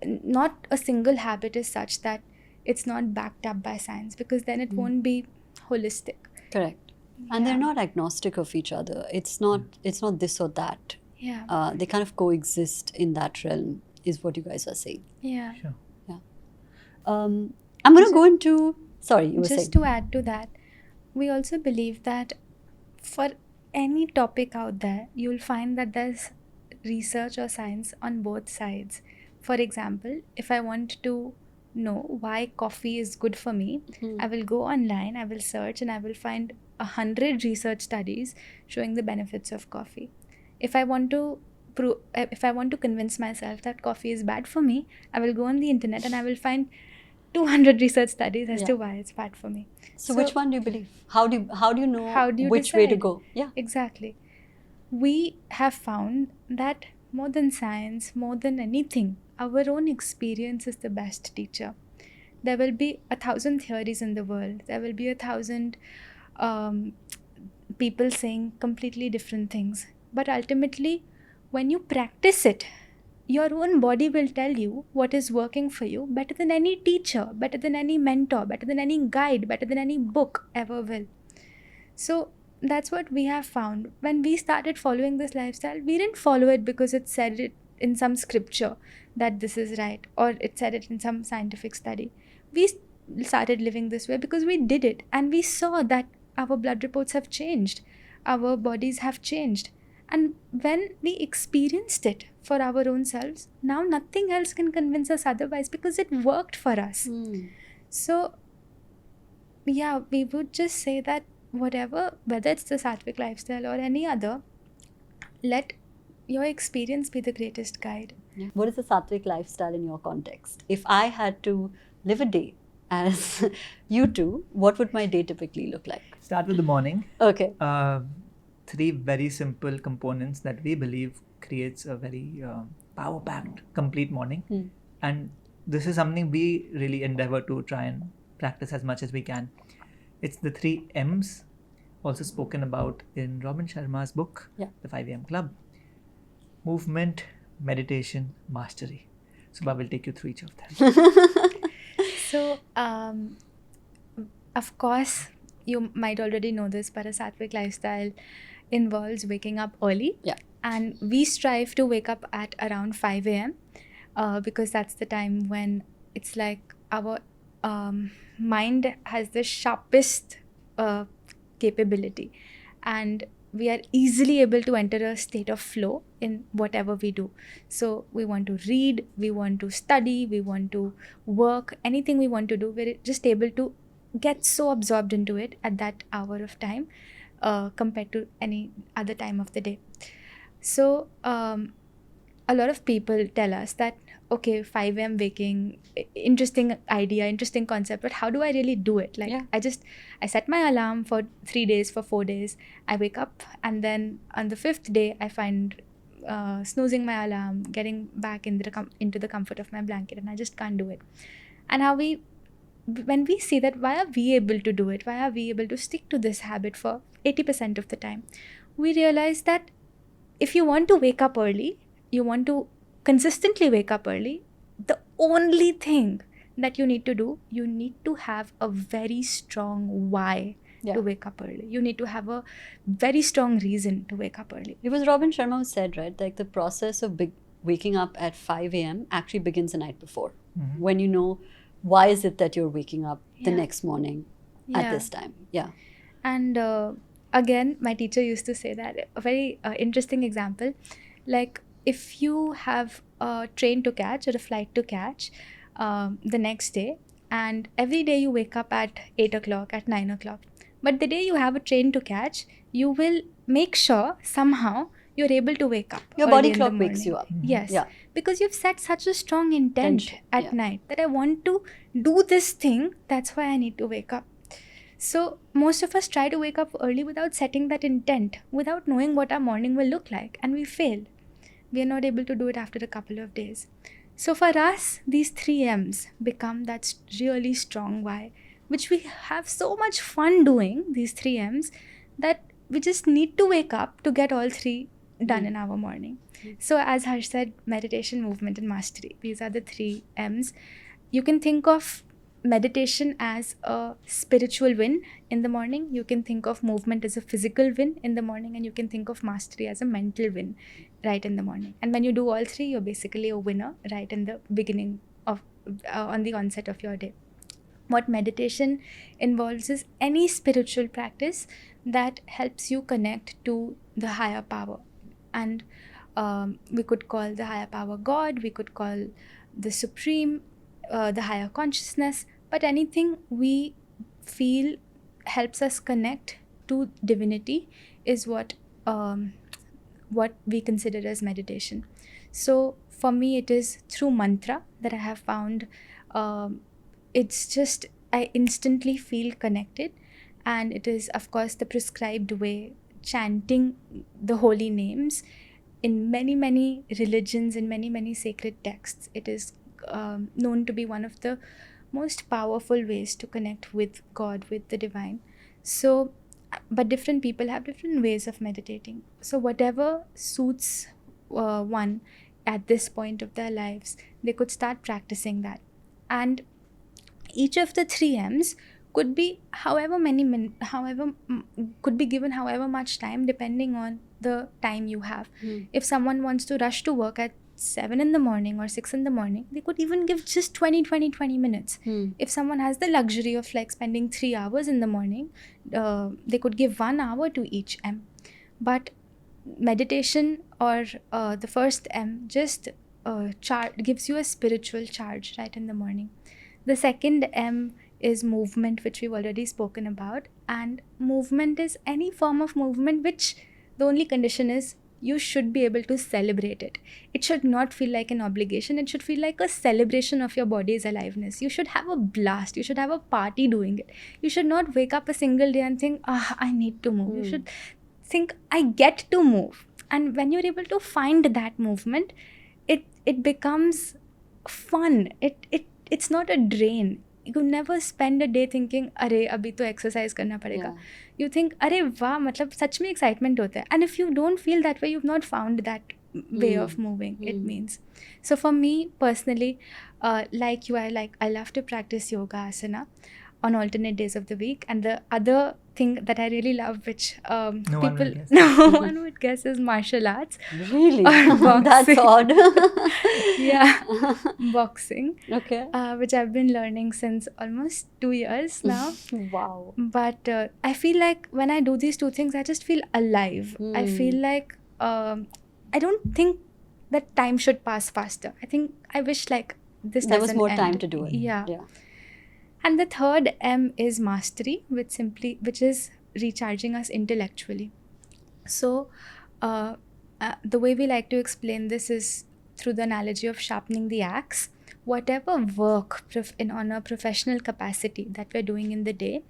not a single habit is such that it's not backed up by science, because then it won't be holistic. Correct. And they're Yeah. not agnostic of each other. It's not this or that. Yeah. They kind of coexist in that realm, is what you guys are saying. Yeah. Sure. I'm going to go into... Sorry, you were saying. Just to add to that, we also believe that for any topic out there, you'll find that there's research or science on both sides. For example, if I want to know why coffee is good for me, I will go online, I will search, and I will find 100 research studies showing the benefits of coffee. If I want to convince myself that coffee is bad for me, I will go on the internet and I will find 200 research studies as to why it's bad for me. So which one do you believe? How do you know How do you which way to decide? go? Yeah. Exactly. We have found that more than science, more than anything, our own experience is the best teacher. There will be 1,000 theories in the world. There will be 1,000 people saying completely different things. But ultimately, when you practice it, your own body will tell you what is working for you better than any teacher, better than any mentor, better than any guide, better than any book ever will. So that's what we have found. When we started following this lifestyle, we didn't follow it because it said it in some scripture that this is right, or it said it in some scientific study. We started living this way because we did it, and we saw that our blood reports have changed, our bodies have changed. And when we experienced it for our own selves, now nothing else can convince us otherwise, because it worked for us. So yeah, we would just say that whatever, whether it's the Satvic lifestyle or any other, let your experience be the greatest guide. What is the Satvic lifestyle in your context? If I had to live a day as you two, what would my day typically look like? Start with the morning. Okay. 3 very simple components that we believe creates a very power-packed, complete morning. And this is something we really endeavor to try and practice as much as we can. It's the 3 M's, also spoken about in Robin Sharma's book, The 5 AM Club. Movement, meditation, mastery. Subah will take you through each of them. So, of course, you might already know this, but a Satvic lifestyle involves waking up early. Yeah. And we strive to wake up at around 5 a.m. Because that's the time when it's like our mind has the sharpest capability, and we are easily able to enter a state of flow in whatever we do. So we want to read, we want to study, we want to work, anything we want to do, we're just able to get so absorbed into it at that hour of time compared to any other time of the day. So a lot of people tell us that, okay, 5 a.m. waking, interesting idea, interesting concept, but how do I really do it? Like, I set my alarm for 3 days, for 4 days, I wake up, and then on the 5th day, I find snoozing my alarm, getting back into the comfort of my blanket, and I just can't do it. And when we see that, why are we able to do it? Why are we able to stick to this habit for 80% of the time? We realize that if you want to wake up early, you want to consistently wake up early, the only thing that you need to do, you need to have a very strong why to wake up early. You need to have a very strong reason to wake up early. It was Robin Sharma who said, right, like the process of waking up at 5 a.m. actually begins the night before. When you know why is it that you're waking up the next morning at this time. And again, my teacher used to say that, a very interesting example, like if you have a train to catch or a flight to catch the next day, and every day you wake up at 8 o'clock, at 9 o'clock, but the day you have a train to catch, you will make sure somehow you're able to wake up. Your body clock wakes you up. Yes. Because you've set such a strong intent at night that I want to do this thing, that's why I need to wake up. So most of us try to wake up early without setting that intent, without knowing what our morning will look like, and we fail. We are not able to do it after a couple of days. So for us, these 3 M's become that really strong why, which we have so much fun doing, these 3 M's, that we just need to wake up to get all 3 done in our morning. So as Harsh said, meditation, movement and mastery, these are the 3 M's. You can think of meditation as a spiritual win in the morning. You can think of movement as a physical win in the morning, and you can think of mastery as a mental win right in the morning. And when you do all 3, you're basically a winner right in the beginning of on the onset of your day. What meditation involves is any spiritual practice that helps you connect to the higher power. And we could call the higher power God, we could call the supreme, the higher consciousness, but anything we feel helps us connect to divinity is what we consider as meditation. So for me, it is through mantra that I have found it's just I instantly feel connected, and it is of course the prescribed way, chanting the holy names in many religions, in many sacred texts. It is known to be one of the most powerful ways to connect with God, with the divine. So but different people have different ways of meditating. So whatever suits one at this point of their lives, they could start practicing that. And each of the 3 M's could be could be given however much time, depending on the time you have. If someone wants to rush to work at 7 in the morning or 6 in the morning, they could even give just 20 minutes. If someone has the luxury of like spending 3 hours in the morning, they could give 1 hour to each M. But meditation, or the first M, just gives you a spiritual charge right in the morning. The second M is movement, which we've already spoken about. And movement is any form of movement which the only condition is you should be able to celebrate it. It should not feel like an obligation. It should feel like a celebration of your body's aliveness. You should have a blast. You should have a party doing it. You should not wake up a single day and think, I need to move. You should think, I get to move. And when you're able to find that movement, it becomes fun. It's not a drain. You never spend a day thinking, अरे अभी तो exercise करना पड़ेगा. You think, अरे वाह, मतलब सच में excitement होता है. And if you don't feel that way, you've not found that way of moving, it means. So for me personally, like you, I love to practice yoga asana on alternate days of the week. And the other thing that I really love, which no one would guess, is martial arts. Really? Or boxing. That's odd. Yeah, boxing. Okay. Which I've been learning since almost 2 years now. Wow. But I feel like when I do these 2 things, I just feel alive. I feel like I don't think that time should pass faster. I think I wish like this There was doesn't more end. time to do it. Yeah. And the third M is mastery, which is recharging us intellectually. So the way we like to explain this is through the analogy of sharpening the axe. Whatever work on a professional capacity that we're doing in the day,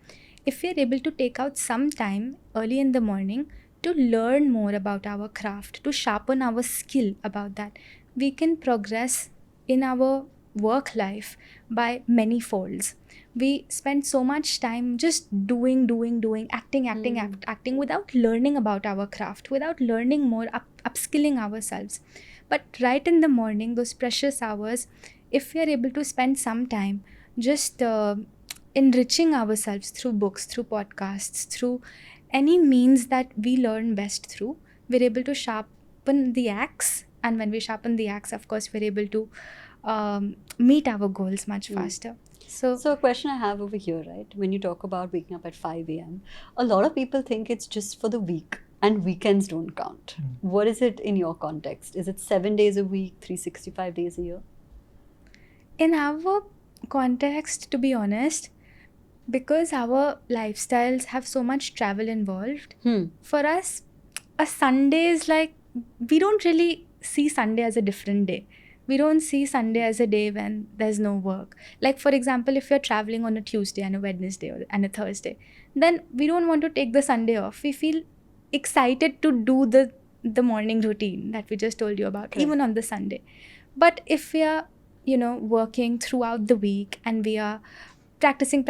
if we're able to take out some time early in the morning to learn more about our craft, to sharpen our skill about that, we can progress in our work life by many folds. We spend so much time just doing, acting without learning about our craft, without learning more, upskilling ourselves. But right in the morning, those precious hours, if we are able to spend some time just enriching ourselves through books, through podcasts, through any means that we learn best through, we're able to sharpen the axe. And when we sharpen the axe, of course, we're able to meet our goals much faster. So a question I have over here, right? When you talk about waking up at 5 a.m., a lot of people think it's just for the week and weekends don't count. What is it in your context? Is it 7 days a week, 365 days a year? in our context, to be honest, because our lifestyles have so much travel involved, for us, a Sunday is like, we don't really see Sunday as a different day. We don't see Sunday as a day when there's no work. Like, for example, if you're traveling on a Tuesday and a Wednesday and a Thursday, then we don't want to take the Sunday off. We feel excited to do the morning routine that we just told you about, even on the Sunday. But if we are, working throughout the week and we are practicing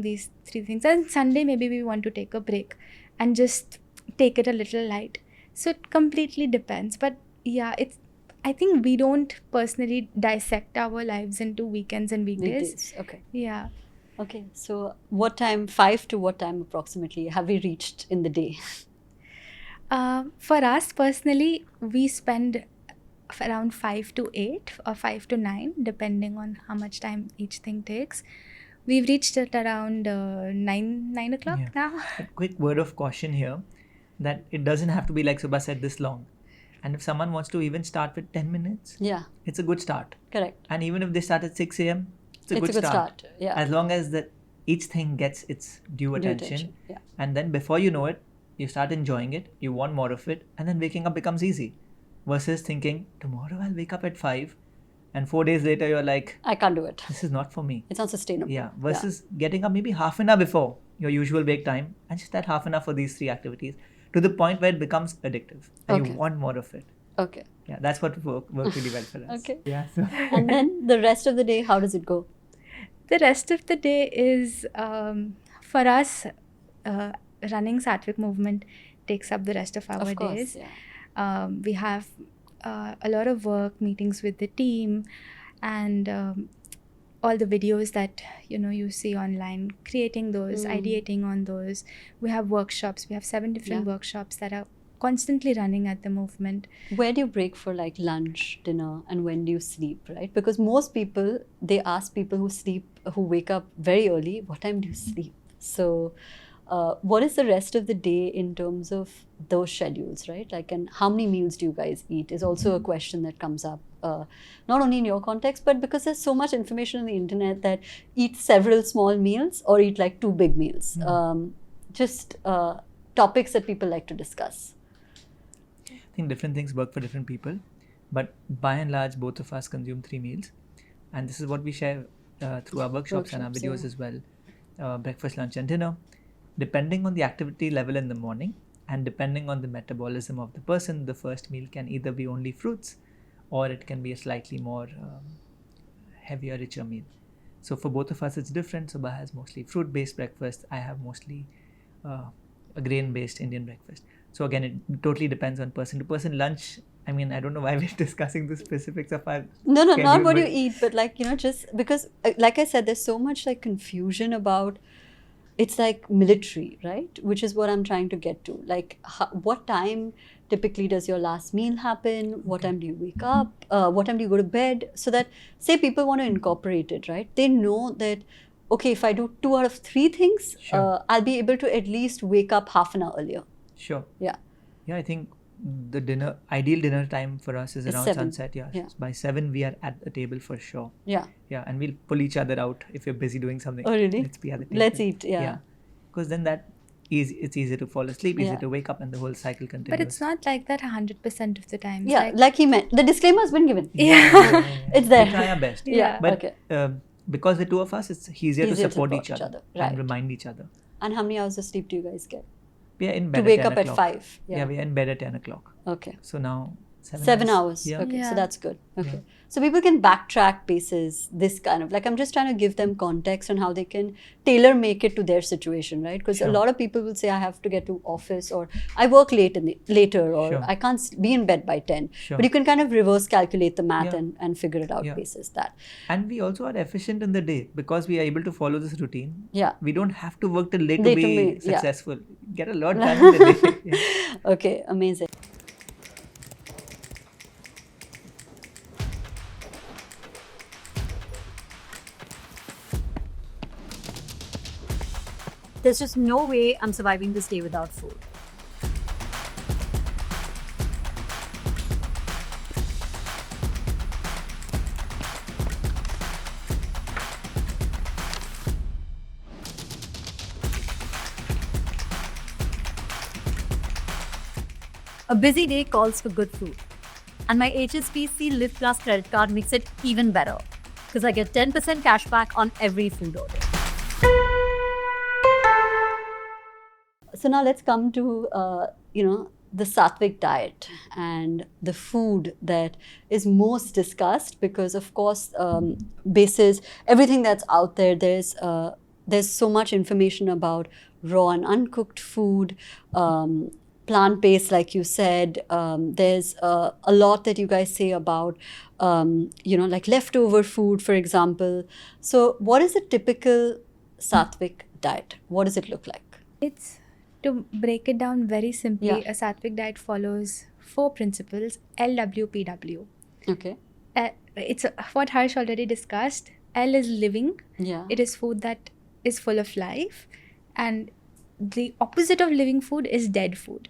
these three things, and Sunday maybe we want to take a break and just take it a little light. So it completely depends. But yeah, I think we don't personally dissect our lives into weekends and weekdays. Okay. Yeah. Okay. So what time, 5 to what time approximately have we reached in the day? For us personally, we spend around 5 to 8 or 5 to 9, depending on how much time each thing takes. We've reached at around 9 o'clock now. A quick word of caution here, that it doesn't have to be like Subah said, this long. And if someone wants to even start with 10 minutes, it's a good start. Correct. And even if they start at 6 a.m., it's a good start. Yeah. As long as each thing gets its due attention. And then before you know it, you start enjoying it, you want more of it, and then waking up becomes easy. Versus thinking, tomorrow I'll wake up at 5, and 4 days later you're like, I can't do it. This is not for me. It's not sustainable. Yeah. Versus getting up maybe half an hour before your usual wake time, and just that half an hour for these 3 activities, to the point where it becomes addictive and you want more of it. Okay. Yeah, that's what worked really well for us. Okay. Yeah. So. And then the rest of the day, how does it go? The rest of the day is, for us, running Satvic Movement takes up the rest of our days. Yeah. We have a lot of work, meetings with the team, and all the videos that you see online, creating those, ideating on those. We have workshops. We have 7 different workshops that are constantly running at the movement. Where do you break for like lunch, dinner, and when do you sleep, right? Because most people, they ask people who wake up very early, what time do you sleep? So what is the rest of the day in terms of those schedules, right? Like, and how many meals do you guys eat is also a question that comes up, not only in your context, but because there's so much information on the internet that eat several small meals or eat like 2 big meals. Just topics that people like to discuss. I think different things work for different people, but by and large, both of us consume 3 meals, and this is what we share through our workshops and our videos as well. Breakfast, lunch, and dinner. Depending on the activity level in the morning and depending on the metabolism of the person, the first meal can either be only fruits or it can be a slightly more heavier, richer meal. So for both of us, it's different. Subah has mostly fruit-based breakfast. I have mostly a grain-based Indian breakfast. So again, it totally depends on person to person. Lunch, I mean, I don't know why we're discussing the specifics of our No, schedule, not what you eat, but like, just because, like I said, there's so much like confusion about, it's like military, right? Which is what I'm trying to get to. Like, what time typically does your last meal happen? What time do you wake up? What time do you go to bed? So that, say people want to incorporate it, right? They know that, okay, if I do 2 out of 3 things, I'll be able to at least wake up half an hour earlier. Sure. Yeah. Yeah, I think the ideal dinner time for us is around 7. sunset. Yeah. By 7 we are at the table for sure. Yeah. Yeah, and we'll pull each other out if you're busy doing something. Oh really? Let's be at the table. Let's eat. Yeah. Because then it's easier to fall asleep, easier to wake up, and the whole cycle continues. But it's not like that 100% of the time. Yeah, like he meant. The disclaimer has been given. Yeah. It's there. We try our best. Yeah. But because the 2 of us, it's easier to support each other right. and remind each other. And how many hours of sleep do you guys get? We are in bed to wake at 10 up at o'clock. 5. Yeah, we are in bed at 10 o'clock. Okay. So now 7 hours. Yeah. Okay, Yeah. so that's good. Okay. Yeah. So people can backtrack basis this kind of, like, I'm just trying to give them context on how they can tailor make it to their situation, right? Because a lot of people will say, I have to get to office, or I work later, or I can't be in bed by 10. But you can kind of reverse calculate the math and figure it out basis that. And we also are efficient in the day because we are able to follow this routine. Yeah. We don't have to work till late to be successful. Get a lot done in the day. Yeah. Okay, amazing. There's just no way I'm surviving this day without food. A busy day calls for good food. And my HSBC Live Plus credit card makes it even better because I get 10% cash back on every food order. So now let's come to, the Satvic diet and the food that is most discussed because, of course, basis everything that's out there, there's so much information about raw and uncooked food, plant-based, like you said. There's a lot that you guys say about, like leftover food, for example. So what is a typical Satvic diet? What does it look like? It's, to break it down very simply, Yeah. a Satvic diet follows 4 principles, LWPW. Okay. It's what Harsh already discussed. L is living. Yeah. It is food that is full of life. And the opposite of living food is dead food.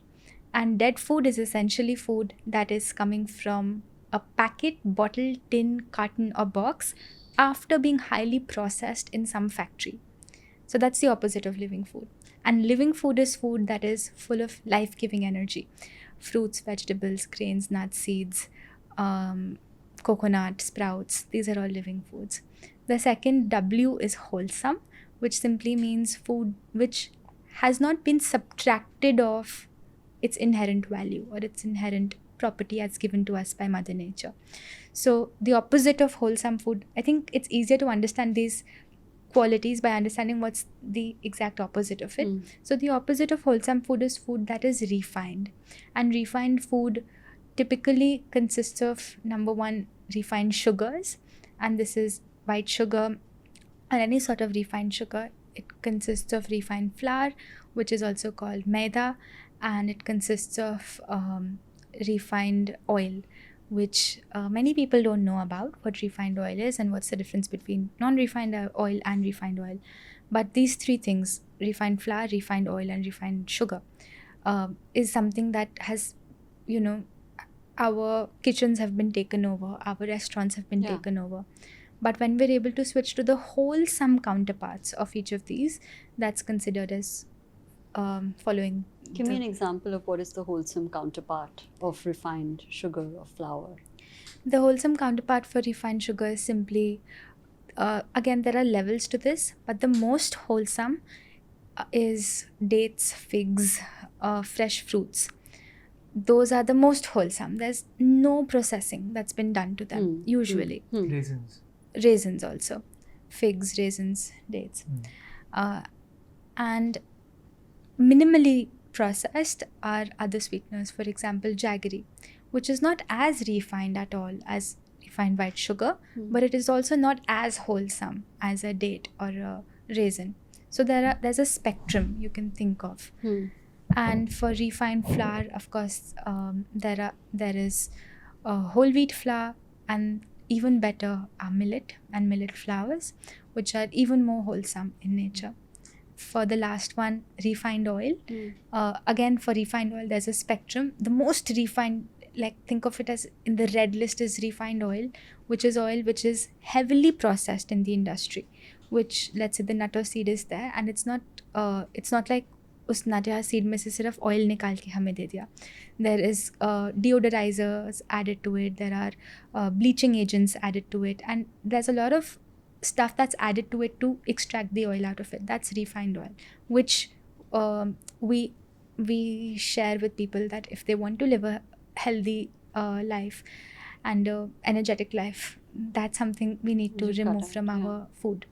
And dead food is essentially food that is coming from a packet, bottle, tin, carton or box after being highly processed in some factory. So that's the opposite of living food. And living food is food that is full of life-giving energy. Fruits, vegetables, grains, nuts, seeds, coconut, sprouts. These are all living foods. The second W is wholesome, which simply means food which has not been subtracted of its inherent value or its inherent property as given to us by Mother Nature. So the opposite of wholesome food, I think it's easier to understand these qualities by understanding what's the exact opposite of it. So the opposite of wholesome food is food that is refined. And refined food typically consists of, number one, refined sugars. And this is white sugar or any sort of refined sugar. It consists of refined flour, which is also called maida. And it consists of refined oil, which many people don't know about what refined oil is and what's the difference between non-refined oil and refined oil. But these 3 things, refined flour, refined oil and refined sugar, is something that has, our kitchens have been taken over, our restaurants have been taken over. But when we're able to switch to the wholesome counterparts of each of these, that's considered as following. Give me an example of what is the wholesome counterpart of refined sugar or flour. The wholesome counterpart for refined sugar is simply, again, there are levels to this, but the most wholesome is dates, figs, fresh fruits. Those are the most wholesome. There's no processing that's been done to them, usually. Raisins. Raisins also. Figs, raisins, dates. And minimally processed are other sweeteners, for example, jaggery, which is not as refined at all as refined white sugar, but it is also not as wholesome as a date or a raisin. So there's a spectrum you can think of. And for refined flour, of course, there is whole wheat flour, and even better are millet and millet flours, which are even more wholesome in nature. For the last one, refined oil. Again, for refined oil, there's a spectrum. The most refined, like think of it as in the red list, is refined oil, which is oil which is heavily processed in the industry, which, let's say the nutter seed is there, and it's not like उस nutter seed में से सिर्फ oil निकाल के हमें दे दिया. There is deodorizers added to it. There are bleaching agents added to it, and there's a lot of stuff that's added to it to extract the oil out of it. That's refined oil, which we share with people that if they want to live a healthy life and energetic life, that's something we need to remove from our food.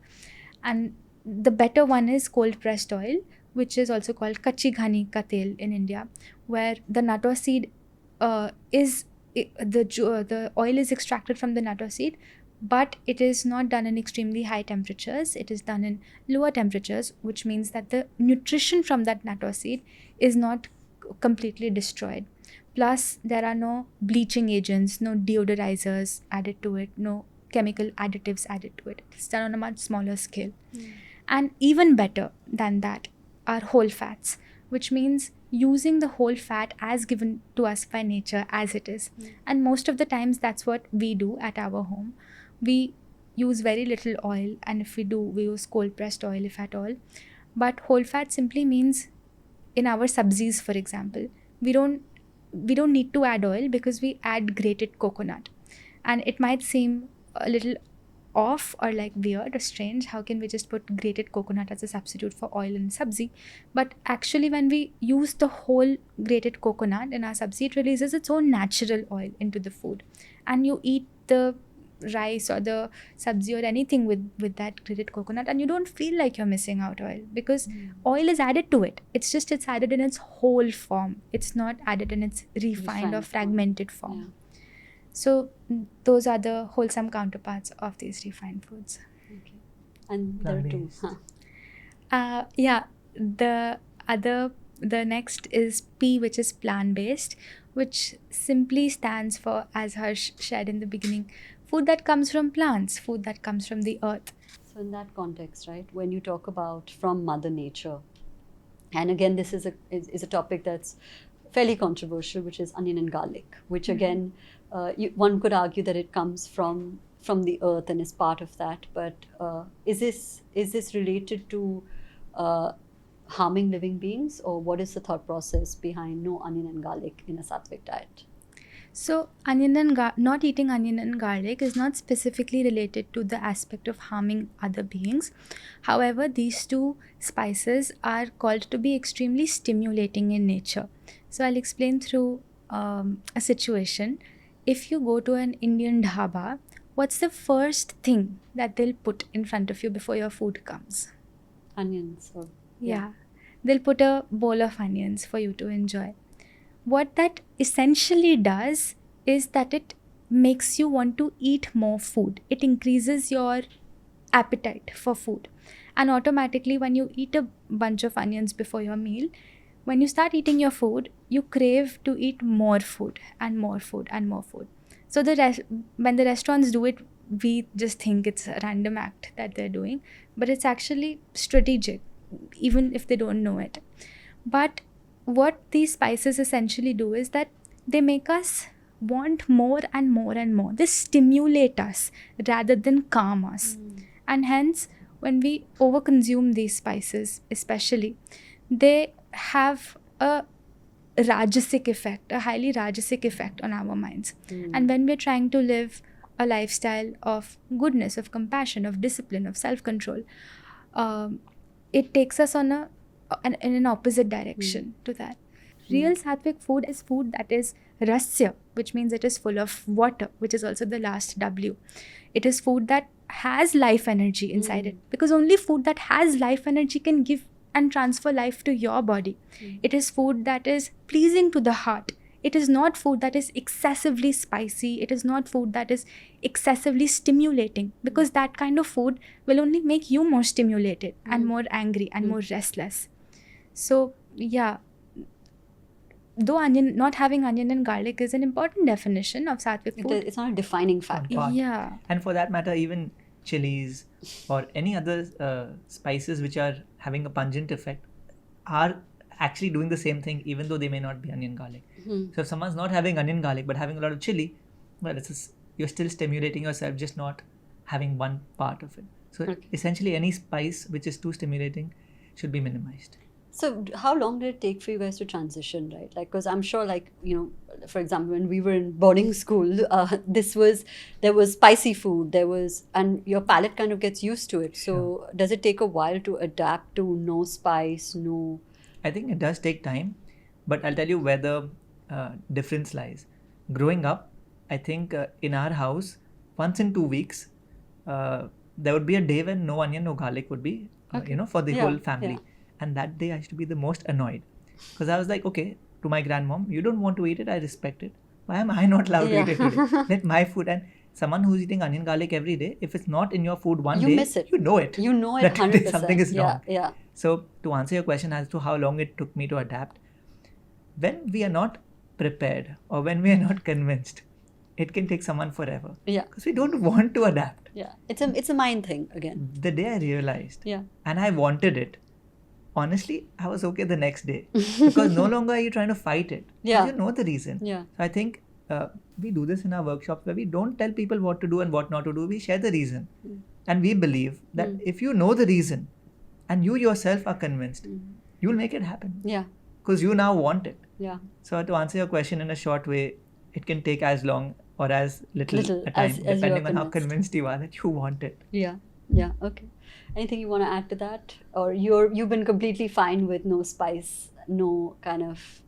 And the better one is cold pressed oil, which is also called kachi ghani ka tel in India, where the nutter seed the oil is extracted from the nutter seed, but it is not done in extremely high temperatures. It is done in lower temperatures, which means that the nutrition from that nutter seed is not completely destroyed. Plus, there are no bleaching agents, no deodorizers added to it, no chemical additives added to it. It's done on a much smaller scale. And even better than that are whole fats, which means using the whole fat as given to us by nature as it is. And most of the times that's what we do at our home. We use very little oil, and if we do, we use cold pressed oil if at all. But whole fat simply means in our sabzis, for example, we don't we don't need to add oil because we add grated coconut. And it might seem a little off or like weird or strange. How can we just put grated coconut as a substitute for oil in sabzi? But actually, when we use the whole grated coconut in our sabzi, it releases its own natural oil into the food. And you eat the rice or the sabzi or anything with that grated coconut, and you don't feel like you're missing out oil because oil is added to it. It's added in its whole form. It's not added in its refined or fragmented form. Yeah. So those are the wholesome counterparts of these refined foods. Okay. And there are two. The next is P, which is plant-based, which simply stands for, as Harsh shared in the beginning, food that comes from plants, food that comes from the earth. So in that context, right, when you talk about from Mother Nature, and again, this is a topic that's fairly controversial, which is onion and garlic, which again, one could argue that it comes from the earth and is part of that. But is this related to harming living beings, or what is the thought process behind no onion and garlic in a Satvic diet? So not eating onion and garlic is not specifically related to the aspect of harming other beings. However, these two spices are called to be extremely stimulating in nature. So I'll explain through a situation. If you go to an Indian dhaba, what's the first thing that they'll put in front of you before your food comes? Onions. Yeah. They'll put a bowl of onions for you to enjoy. What that essentially does is that it makes you want to eat more food. It increases your appetite for food. And automatically, when you eat a bunch of onions before your meal, when you start eating your food, you crave to eat more food and more food and more food. So when the restaurants do it, we just think it's a random act that they're doing, but it's actually strategic, even if they don't know it. But what these spices essentially do is that they make us want more and more and more. They stimulate us rather than calm us. And hence, when we overconsume these spices, especially, they have a rajasic effect, a highly rajasic effect on our minds. And when we're trying to live a lifestyle of goodness, of compassion, of discipline, of self-control, it takes us in an opposite direction to that. Real Satvic food is food that is rasya, which means it is full of water, which is also the last W. It is food that has life energy inside it, because only food that has life energy can give and transfer life to your body. It is food that is pleasing to the heart. It is not food that is excessively spicy. It is not food that is excessively stimulating, because that kind of food will only make you more stimulated and more angry and more restless. So, yeah, though not having onion and garlic is an important definition of Satvic food. It's not a defining factor. Yeah. And for that matter, even chilies or any other spices which are having a pungent effect are actually doing the same thing, even though they may not be onion garlic. So if someone's not having onion garlic but having a lot of chili, well, you're still stimulating yourself, just not having one part of it. So essentially, any spice which is too stimulating should be minimized. So how long did it take for you guys to transition, right? Like, because I'm sure, like, for example, when we were in boarding school, there was spicy food, and your palate kind of gets used to it. So does it take a while to adapt to no spice, no? I think it does take time, but I'll tell you where the difference lies. Growing up, I think in our house, once in 2 weeks, there would be a day when no onion, no garlic would be, for the whole family. Yeah. And that day I used to be the most annoyed, because I was like, okay, to my grandmom, you don't want to eat it, I respect it. Why am I not allowed to eat it today? Let my food, and someone who's eating onion garlic every day, if it's not in your food one day, you miss it. You know it. You know it that 100%. something is wrong. Yeah. So to answer your question as to how long it took me to adapt, when we are not prepared or when we are not convinced, it can take someone forever. Yeah. Because we don't want to adapt. Yeah. It's a mind thing again. The day I realized, Yeah. and I wanted it, honestly, I was okay the next day, because no longer are you trying to fight it. Yeah. You know the reason. Yeah. So I think we do this in our workshops where we don't tell people what to do and what not to do. We share the reason. And we believe that if you know the reason and you yourself are convinced, you'll make it happen. Yeah. Because you now want it. Yeah. So to answer your question in a short way, it can take as long or as little a time, as you are depending on how convinced. convinced you are that you want it. Yeah. Yeah. Okay. Anything you want to add to that, or you've been completely fine with no spice, no kind of.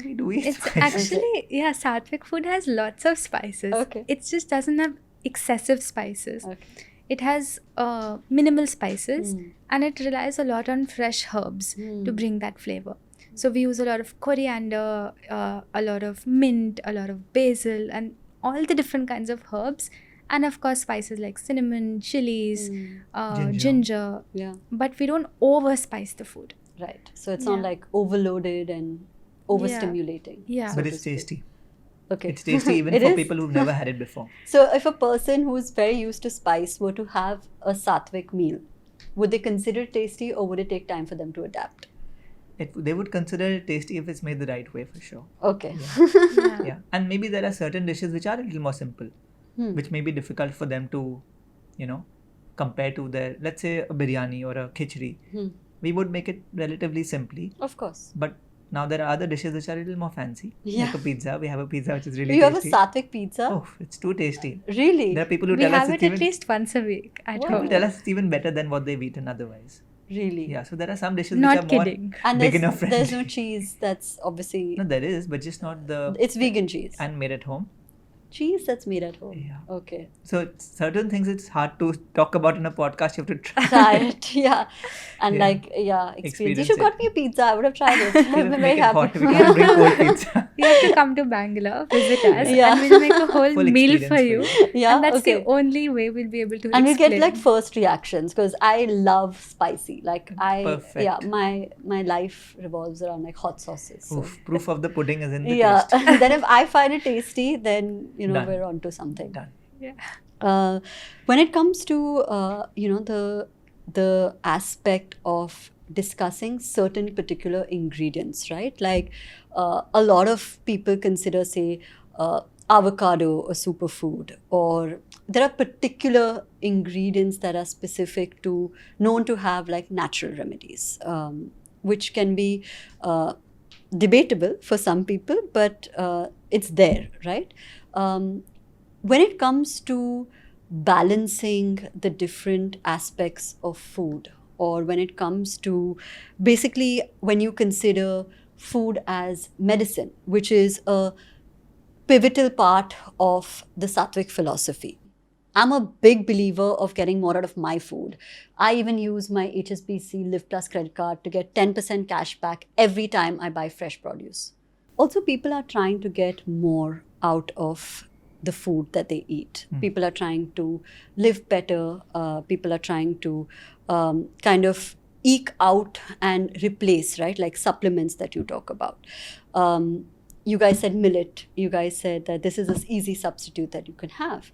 We do eat It's spices. actually, yeah, Sattvic food has lots of spices. Okay. It just doesn't have excessive spices. Okay. It has minimal spices Mm. and it relies a lot on fresh herbs to bring that flavor. So we use a lot of coriander, a lot of mint, a lot of basil, and all the different kinds of herbs. And of course, spices like cinnamon, chilies, ginger. Yeah. But we don't overspice the food. Right. So it's not Yeah. like overloaded and overstimulating. Yeah. But so it's to speak. tasty. Okay. It's tasty even It for is? people who've never had it before. So if a person who's very used to spice were to have a Satvic meal, would they consider it tasty, or would it take time for them to adapt? They would consider it tasty if it's made the right way, for sure. Okay. Yeah. And maybe there are certain dishes which are a little more simple, which may be difficult for them to, compare to their, let's say, a biryani or a khichdi. We would make it relatively simply. Of course. But now there are other dishes which are a little more fancy. Yeah. Like a pizza. We have a pizza which is really You have a tasty. Satvic pizza? Oh, it's too tasty. Really? There are people who We tell us have it's it even at least once a week at Wow. people home. tell us it's even better than what they've eaten otherwise. Really? Yeah, so there are some dishes Not which are kidding. And beginner there's friendly. no cheese that's obviously... No, there is, but just not the It's vegan cheese. and made at home. Cheese that's made at home. Yeah. Okay. So certain things it's hard to talk about in a podcast. You have to try. Try it. Yeah. And Yeah. experience. You Experience should it. got me a pizza. I would have tried it. I've been very Make it happy. hot. We can't bring cold pizza. You have to come to Bangalore, visit us, Yeah. and we'll make a whole Full meal experience for you. Yeah, And that's okay. the only way we'll be able to And we'll get explain. like first reactions, because I love spicy. Perfect. Yeah, my life revolves around like hot sauces. So. Oof, proof of the pudding is in the Yeah. taste. Then if I find it tasty, then Done. we're onto something. Done. When it comes to the aspect of discussing certain particular ingredients, right? Like a lot of people consider, say, avocado a superfood, or there are particular ingredients that are specific to, known to have like natural remedies, which can be debatable for some people, but it's there, right? When it comes to balancing the different aspects of food, or when it comes to basically when you consider food as medicine, which is a pivotal part of the Satvic philosophy. I'm a big believer of getting more out of my food. I even use my HSBC Live Plus credit card to get 10% cash back every time I buy fresh produce. Also, people are trying to get more out of the food that they eat. People are trying to live better. People are trying to kind of eke out and replace, right? Like supplements that you talk about. You guys said millet. You guys said that this is an easy substitute that you can have.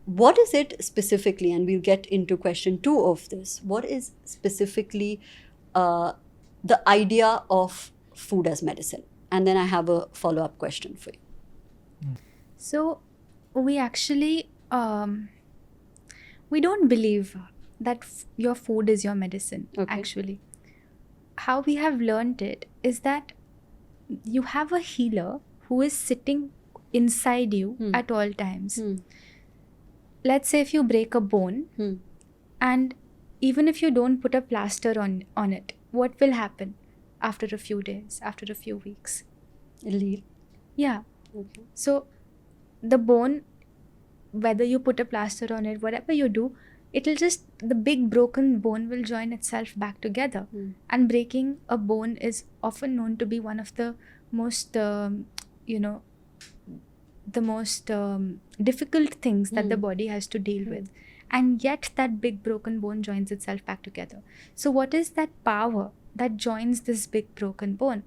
What is it specifically, and we'll get into question 2 of this, what is specifically the idea of food as medicine? And then I have a follow-up question for you. So we actually, we don't believe that your food is your medicine, Okay. actually. How we have learned it is that you have a healer who is sitting inside you at all times. Let's say if you break a bone, and even if you don't put a plaster on it, what will happen after a few days, after a few weeks? It'll heal. Yeah. Okay. So the bone, whether you put a plaster on it, whatever you do, the big broken bone will join itself back together. And breaking a bone is often known to be one of the most, difficult things that the body has to deal with. And yet that big broken bone joins itself back together. So what is that power that joins this big broken bone?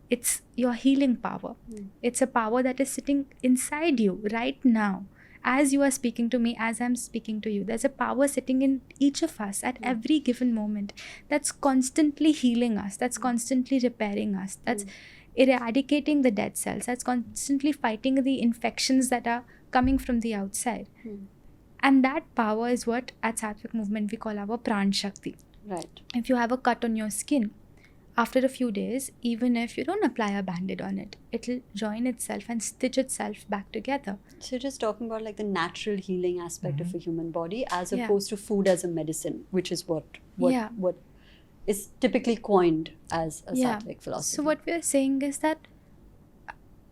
It's your healing power. It's a power that is sitting inside you right now. As you are speaking to me, as I'm speaking to you, there's a power sitting in each of us at every given moment that's constantly healing us, that's constantly repairing us, that's eradicating the dead cells, that's constantly fighting the infections that are coming from the outside. And that power is what at Satvic Movement we call our Pran Shakti. Right. If you have a cut on your skin, after a few days, even if you don't apply a band-aid on it, it'll join itself and stitch itself back together. So you're just talking about like the natural healing aspect of a human body as Yeah. opposed to food as a medicine, which is what Yeah. is typically coined as a Satvic philosophy. So what we're saying is that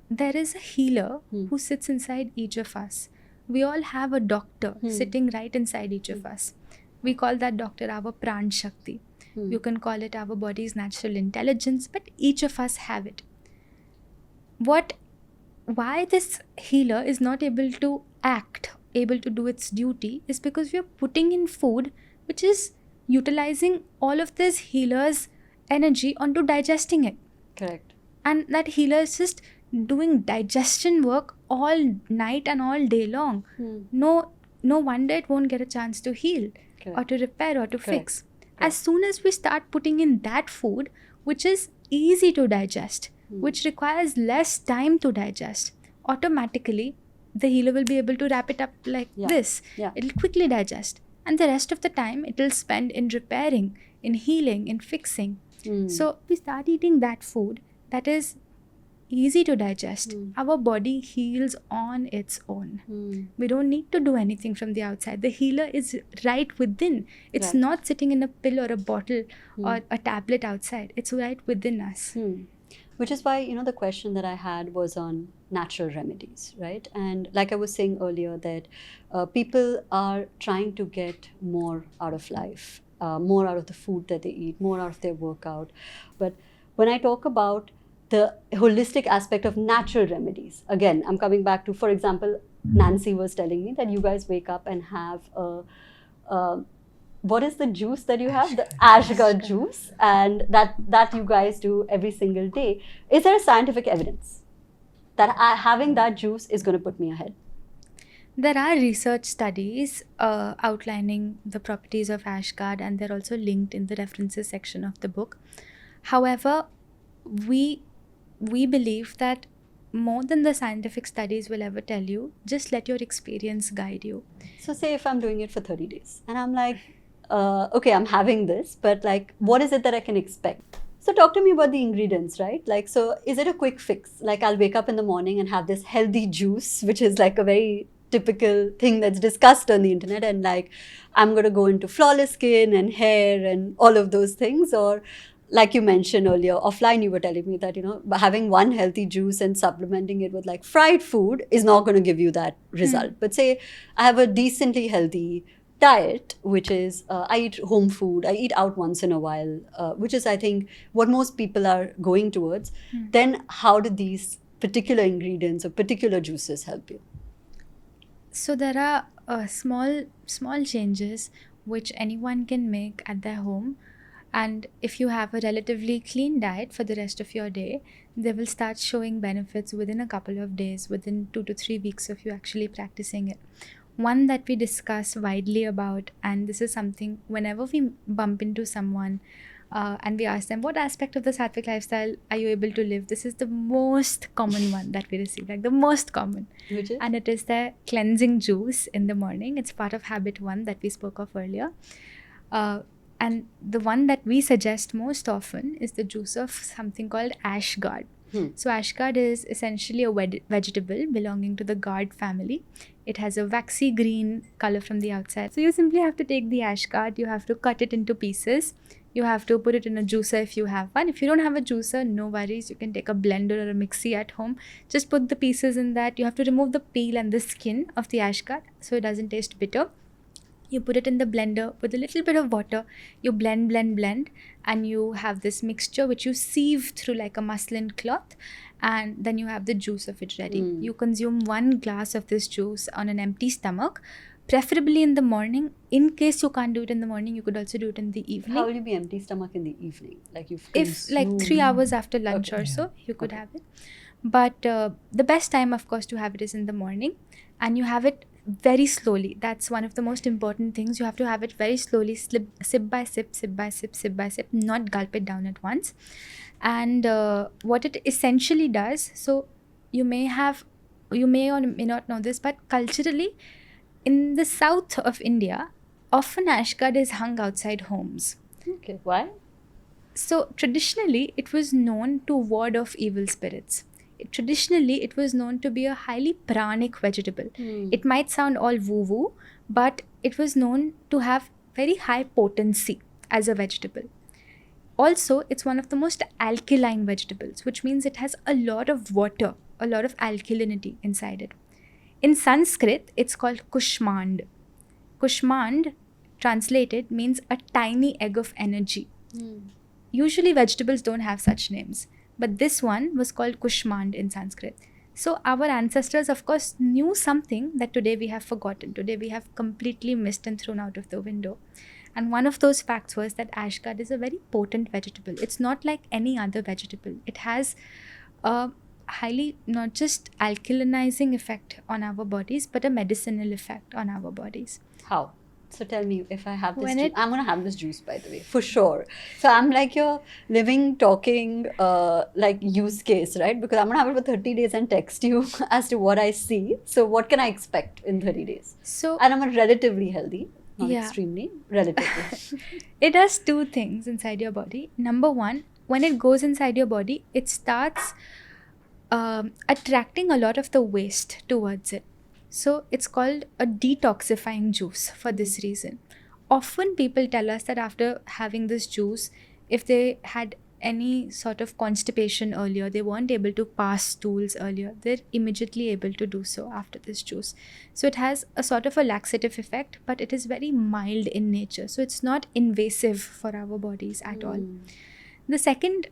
there is a healer Hmm. who sits inside each of us. We all have a doctor sitting right inside each of us. We call that doctor our Pran Shakti. You can call it our body's natural intelligence, but each of us have it. Why this healer is not able to act, able to do its duty, is because we are putting in food which is utilizing all of this healer's energy onto digesting it. Correct. And that healer is just doing digestion work all night and all day long. No wonder it won't get a chance to heal or to repair or to fix. As soon as we start putting in that food, which is easy to digest, which requires less time to digest, automatically the healer will be able to wrap it up like this. Yeah. It'll quickly digest. And the rest of the time, it'll spend in repairing, in healing, in fixing. So we start eating that food that is easy to digest. Our body heals on its own. We don't need to do anything from the outside. The healer is right within. It's not sitting in a pill or a bottle or a tablet outside. It's right within us. Which is why, the question that I had was on natural remedies, right? And like I was saying earlier, that people are trying to get more out of life, more out of the food that they eat, more out of their workout. But when I talk about the holistic aspect of natural remedies, again, I'm coming back to, for example, Nancy was telling me that you guys wake up and have what is the juice that you have? The ashgar juice, and that you guys do every single day. Is there scientific evidence that having that juice is going to put me ahead? There are research studies outlining the properties of ashgar, and they're also linked in the references section of the book. However, we believe that more than the scientific studies will ever tell you, just let your experience guide you. So say if I'm doing it for 30 days and I'm like, okay, I'm having this, but like, what is it that I can expect? So talk to me about the ingredients, right? Like, so is it a quick fix? Like, I'll wake up in the morning and have this healthy juice, which is like a very typical thing that's discussed on the internet, and like, I'm going to go into flawless skin and hair and all of those things. Or like you mentioned earlier, offline, you were telling me that, having one healthy juice and supplementing it with like fried food is not going to give you that result. But say I have a decently healthy diet, which is I eat home food, I eat out once in a while, which is, I think, what most people are going towards. Then how do these particular ingredients or particular juices help you? So there are small changes which anyone can make at their home. And if you have a relatively clean diet for the rest of your day, they will start showing benefits within a couple of days, within 2 to 3 weeks of you actually practicing it. One that we discuss widely about, and this is something whenever we bump into someone and we ask them, what aspect of the Satvic lifestyle are you able to live? This is the most common one that we receive, like the most common. Which is? And it is the cleansing juice in the morning. It's part of habit 1 that we spoke of earlier. And the one that we suggest most often is the juice of something called ashgar. So ashgar is essentially a vegetable belonging to the gourd family. It has a waxy green color from the outside. So you simply have to take the ashgar, you have to cut it into pieces. You have to put it in a juicer if you have one. If you don't have a juicer, no worries. You can take a blender or a mixie at home. Just put the pieces in that. You have to remove the peel and the skin of the ashgar so it doesn't taste bitter. You put it in the blender with a little bit of water. You blend, and you have this mixture which you sieve through like a muslin cloth, and then you have the juice of it ready. You consume 1 glass of this juice on an empty stomach, preferably in the morning. In case you can't do it in the morning, you could also do it in the evening. How will you be empty stomach in the evening? Like if like 3 hours after lunch or so, you could have it. But the best time, of course, to have it is in the morning, and you have it very slowly. That's one of the most important things. You have to have it very slowly, sip by sip, not gulp it down at once. And what it essentially does, so you may or may not know this, but culturally, in the south of India, often ashgar is hung outside homes. Okay, why? So traditionally, it was known to ward off evil spirits. Traditionally, it was known to be a highly pranic vegetable. It might sound all woo-woo, but it was known to have very high potency as a vegetable. Also, it's one of the most alkaline vegetables, which means it has a lot of water, a lot of alkalinity inside it. In Sanskrit, it's called Kushmand. Kushmand, translated, means a tiny egg of energy. Usually vegetables don't have such names, but this one was called Kushmand in Sanskrit. So our ancestors, of course, knew something that today we have forgotten. Today we have completely missed and thrown out of the window. And one of those facts was that ashgard is a very potent vegetable. It's not like any other vegetable. It has a highly, not just alkalinizing effect on our bodies, but a medicinal effect on our bodies. How? So tell me, if I have this When juice, I'm going to have this juice, by the way, for sure. So I'm like your living, talking, like use case, right? Because I'm going to have it for 30 days and text you as to what I see. So what can I expect in 30 days? So And I'm a relatively healthy, not Yeah. extremely, relatively. it does two things inside your body. Number one, when it goes inside your body, it starts attracting a lot of the waste towards it. So it's called a detoxifying juice for this reason. Often people tell us that after having this juice, if they had any sort of constipation earlier, they weren't able to pass stools earlier, they're immediately able to do so after this juice. So it has a sort of a laxative effect, but it is very mild in nature. So it's not invasive for our bodies at all. The second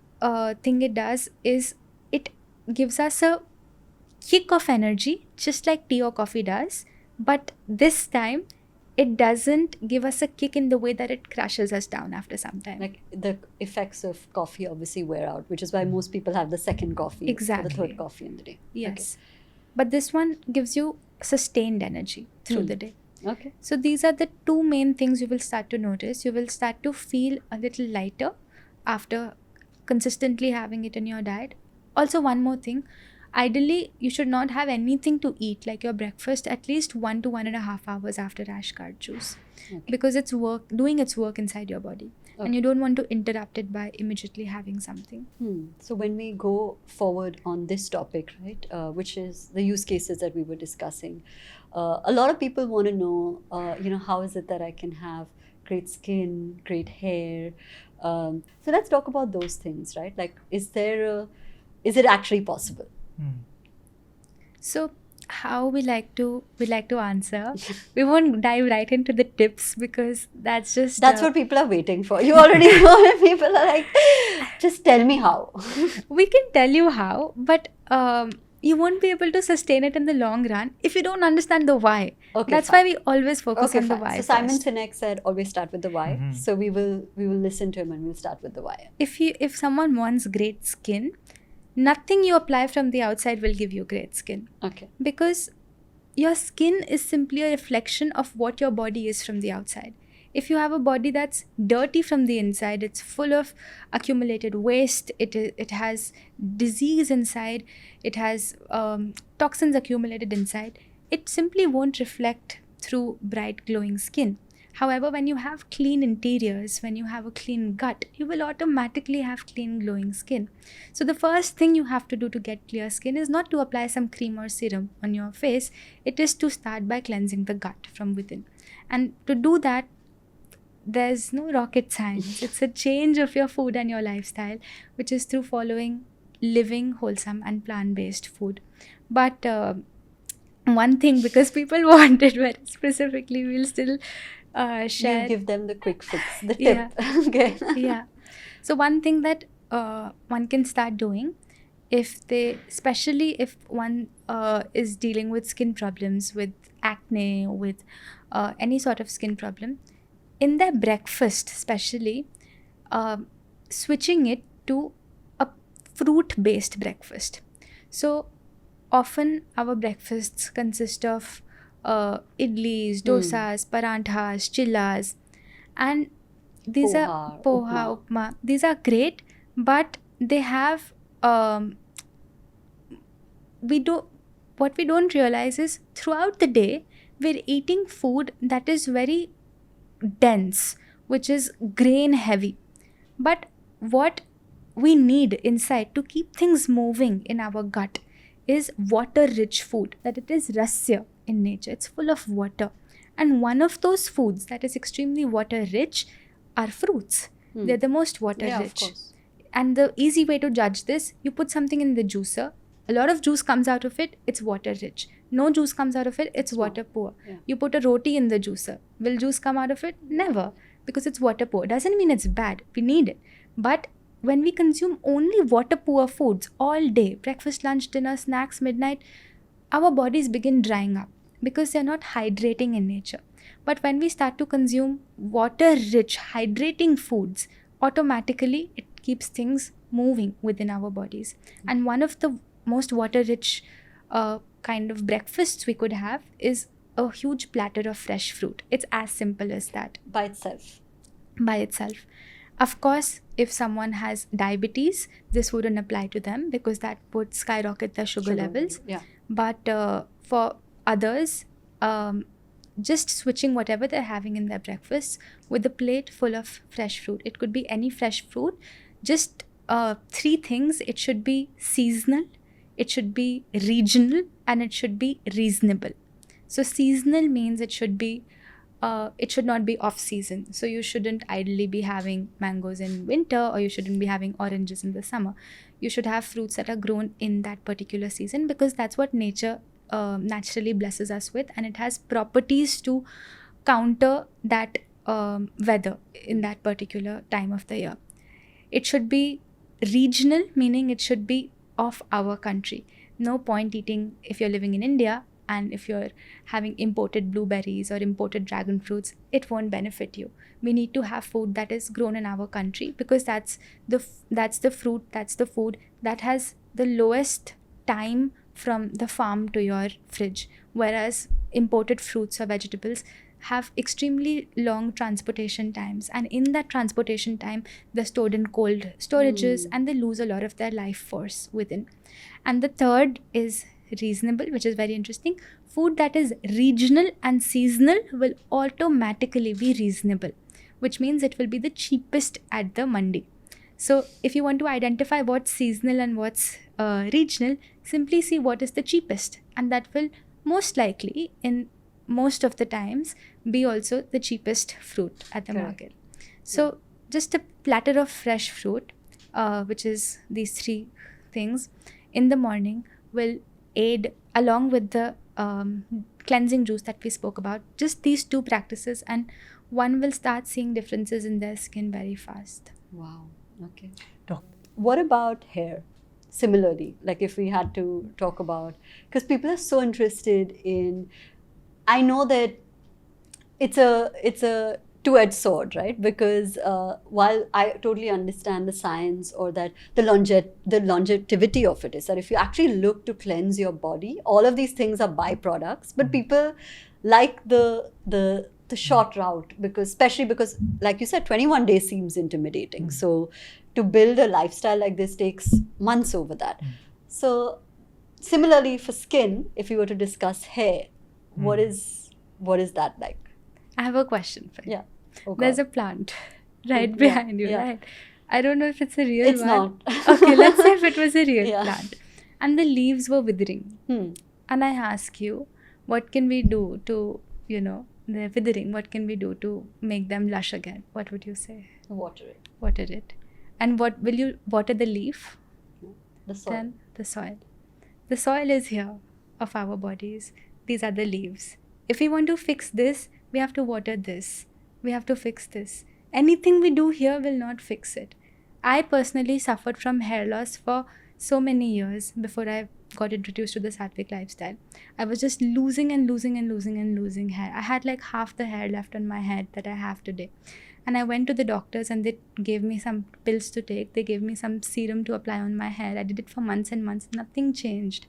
thing it does is it gives us a kick of energy, just like tea or coffee does, but this time it doesn't give us a kick in the way that it crushes us down after some time. Like the effects of coffee obviously wear out, which is why most people have the second coffee or Exactly. the third coffee in the day. Yes. But this one gives you sustained energy through the day. Okay. So these are the two main things you will start to notice. You will start to feel a little lighter after consistently having it in your diet. Also, one more thing. Ideally, you should not have anything to eat, like your breakfast, at least 1 to 1.5 hours after ashgard juice, because it's doing its work inside your body, and you don't want to interrupt it by immediately having something. So when we go forward on this topic, right, which is the use cases that we were discussing, a lot of people want to know, how is it that I can have great skin, great hair? So let's talk about those things, right? Like, is it actually possible? So how we like to answer, we won't dive right into the tips because that's What people are waiting for. You already know if people are like, just tell me how. we can tell you how, but you won't be able to sustain it in the long run if you don't understand the why. Okay, That's fine. why we always focus on the why. So Simon first. Sinek said, always start with the why. So we will listen to him and we'll start with the why. If someone wants great skin, nothing you apply from the outside will give you great skin, Okay. because your skin is simply a reflection of what your body is from the outside. If you have a body that's dirty from the inside, it's full of accumulated waste, it has disease inside, it has toxins accumulated inside, it simply won't reflect through bright glowing skin. However, when you have clean interiors, when you have a clean gut, you will automatically have clean glowing skin. So the first thing you have to do to get clear skin is not to apply some cream or serum on your face. It is to start by cleansing the gut from within. And to do that, there's no rocket science. It's a change of your food and your lifestyle, which is through following living, wholesome and plant-based food. But one thing, because people want it very specifically, we'll still share. You give them the quick fix, the tip. Yeah. Okay. Yeah. So one thing that one can start doing, especially if one is dealing with skin problems, with acne, with any sort of skin problem, in their breakfast especially, switching it to a fruit-based breakfast. So often our breakfasts consist of idlis, dosas, paranthas, chillas, and these are poha, upma. These are great, but they have what we don't realize is throughout the day we're eating food that is very dense, which is grain heavy. But what we need inside to keep things moving in our gut is water-rich food, that it is rasya in nature. It's full of water. And one of those foods that is extremely water-rich are fruits. They're the most water-rich. Yeah, of course. And the easy way to judge this, you put something in the juicer, a lot of juice comes out of it, it's water-rich. No juice comes out of it, it's water-poor. Yeah. You put a roti in the juicer, will juice come out of it? Never, because it's water-poor. Doesn't mean it's bad, we need it. But when we consume only water-poor foods all day, breakfast, lunch, dinner, snacks, midnight, our bodies begin drying up because they're not hydrating in nature. But when we start to consume water-rich, hydrating foods, automatically it keeps things moving within our bodies. And one of the most water-rich kind of breakfasts we could have is a huge platter of fresh fruit. It's as simple as that. By itself. By itself. Of course, if someone has diabetes, this wouldn't apply to them because that would skyrocket their sugar levels. Yeah. But for others, just switching whatever they're having in their breakfast with a plate full of fresh fruit. It could be any fresh fruit. Just 3 things. It should be seasonal, it should be regional, and it should be reasonable. So seasonal means it should not be off season. So you shouldn't ideally be having mangoes in winter, or you shouldn't be having oranges in the summer. You should have fruits that are grown in that particular season because that's what nature naturally blesses us with, and it has properties to counter that weather in that particular time of the year. It should be regional, meaning it should be of our country. No point eating if you're living in India and if you're having imported blueberries or imported dragon fruits, it won't benefit you. We need to have food that is grown in our country because that's the fruit, that's the food that has the lowest time from the farm to your fridge, whereas imported fruits or vegetables have extremely long transportation times, and in that transportation time they're stored in cold storages and they lose a lot of their life force within. And the third is reasonable, which is very interesting. Food that is regional and seasonal will automatically be reasonable, which means it will be the cheapest at the mandi. So if you want to identify what's seasonal and what's regional, simply see what is the cheapest, and that will most likely in most of the times be also the cheapest fruit at the market. So just a platter of fresh fruit, which is these 3 things in the morning, will aid along with the cleansing juice that we spoke about. Just these 2 practices and one will start seeing differences in their skin very fast. Wow. Okay. Doc. What about hair? Similarly, like if we had to talk about, because people are so interested in, I know that it's a two-edged sword, right? Because while I totally understand the science or that the longevity of it is that if you actually look to cleanse your body, all of these things are byproducts, but people like the short route because, especially because, like you said, 21 days seems intimidating. So to build a lifestyle like this takes months over that. So similarly for skin, if you were to discuss hair, what is that like? I have a question for you. Yeah. Oh, There's a plant right behind you, right? I don't know if it's a real It's one. not. Okay, let's say if it was a real Yeah. plant. And the leaves were withering. And I ask you, what can we do to, they're withering, what can we do to make them lush again? What would you say? Water it. Water it. And what will you water the leaf? The soil. Then the soil. The soil is here of our bodies. These are the leaves. If we want to fix this, we have to water this. We have to fix this. Anything we do here will not fix it. I personally suffered from hair loss for so many years before I got introduced to the Satvic lifestyle. I was just losing hair. I had like half the hair left on my head that I have today. And I went to the doctors and they gave me some pills to take. They gave me some serum to apply on my hair. I did it for months and months. Nothing changed.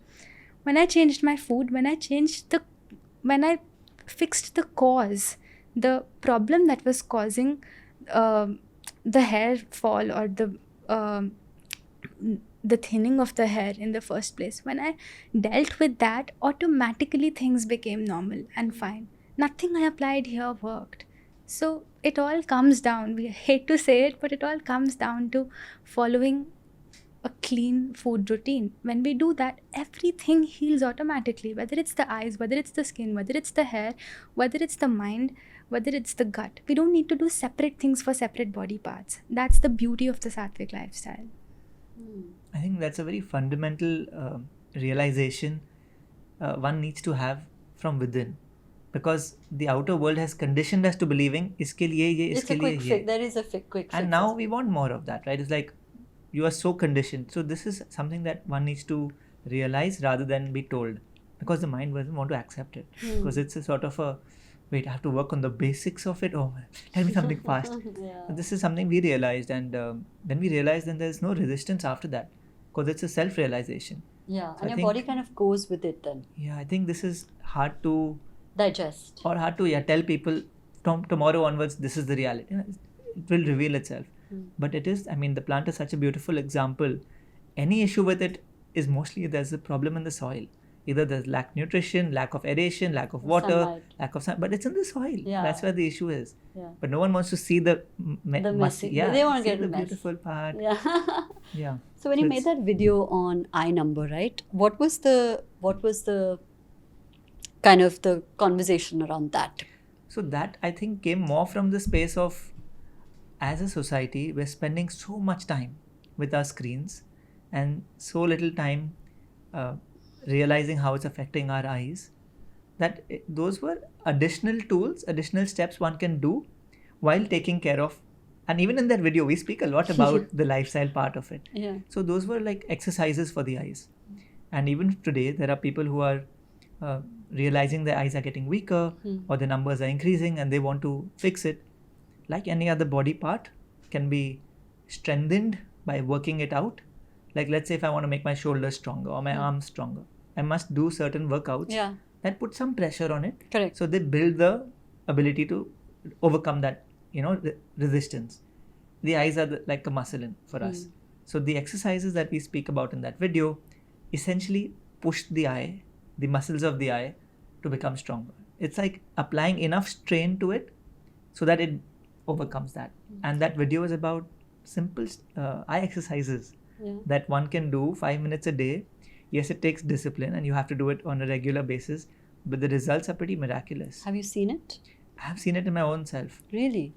When I changed my food, when I fixed the cause, the problem that was causing the hair fall or the thinning of the hair in the first place, when I dealt with that, automatically things became normal and fine. Nothing I applied here worked. So it all comes down, we hate to say it, but it all comes down to following a clean food routine. When we do that, everything heals automatically, whether it's the eyes, whether it's the skin, whether it's the hair, whether it's the mind, whether it's the gut. We don't need to do separate things for separate body parts. That's the beauty of the Satvic lifestyle. I think that's a very fundamental realization one needs to have from within, because the outer world has conditioned us to believing iske liye ye, It's iske a liye quick ye. fix. There is a quick fix. And now we want more of that, right? It's like you are so conditioned. So this is something that one needs to realize rather than be told, because the mind doesn't want to accept it, because it's a sort of a, wait, I have to work on the basics of it. Oh, tell me something fast. Yeah. But this is something we realized, and when we realized, then there's no resistance after that, because it's a self-realization. Yeah, So and I your body think- kind of goes with it then. Yeah, I think this is hard to, Digest. or hard to tell people from tomorrow onwards, this is the reality. It will reveal itself. But it is, I mean, the plant is such a beautiful example. Any issue with it is mostly there's a problem in the soil. Either there's lack of nutrition, lack of aeration, lack of water, Sunlight. lack of sun, but it's in the soil. Yeah. That's where the issue is. Yeah. But no one wants to see the The messy. Yeah, They wanna see get the mess. beautiful part. Yeah. Yeah. So when you So made it's- that video on eye number, right? What was the kind of the conversation around that? So that I think came more from the space of, as a society, we're spending so much time with our screens and so little time realizing how it's affecting our eyes, that those were additional tools, additional steps one can do while taking care of. And even in that video, we speak a lot about the lifestyle part of it. Yeah. So those were like exercises for the eyes. And even today, there are people who are realizing their eyes are getting weaker or the numbers are increasing and they want to fix it. Like any other body part, can be strengthened by working it out. Like let's say if I want to make my shoulders stronger or my arms stronger, I must do certain workouts Yeah. that put some pressure on it. Correct. So they build the ability to overcome that, resistance. The eyes are like a muscle for us. So the exercises that we speak about in that video essentially push the eye, the muscles of the eye, to become stronger. It's like applying enough strain to it so that it overcomes that. And that video is about simple eye exercises that one can do 5 minutes a day. Yes, it takes discipline and you have to do it on a regular basis, but the results are pretty miraculous. Have you seen it? I have seen it in my own self, Really?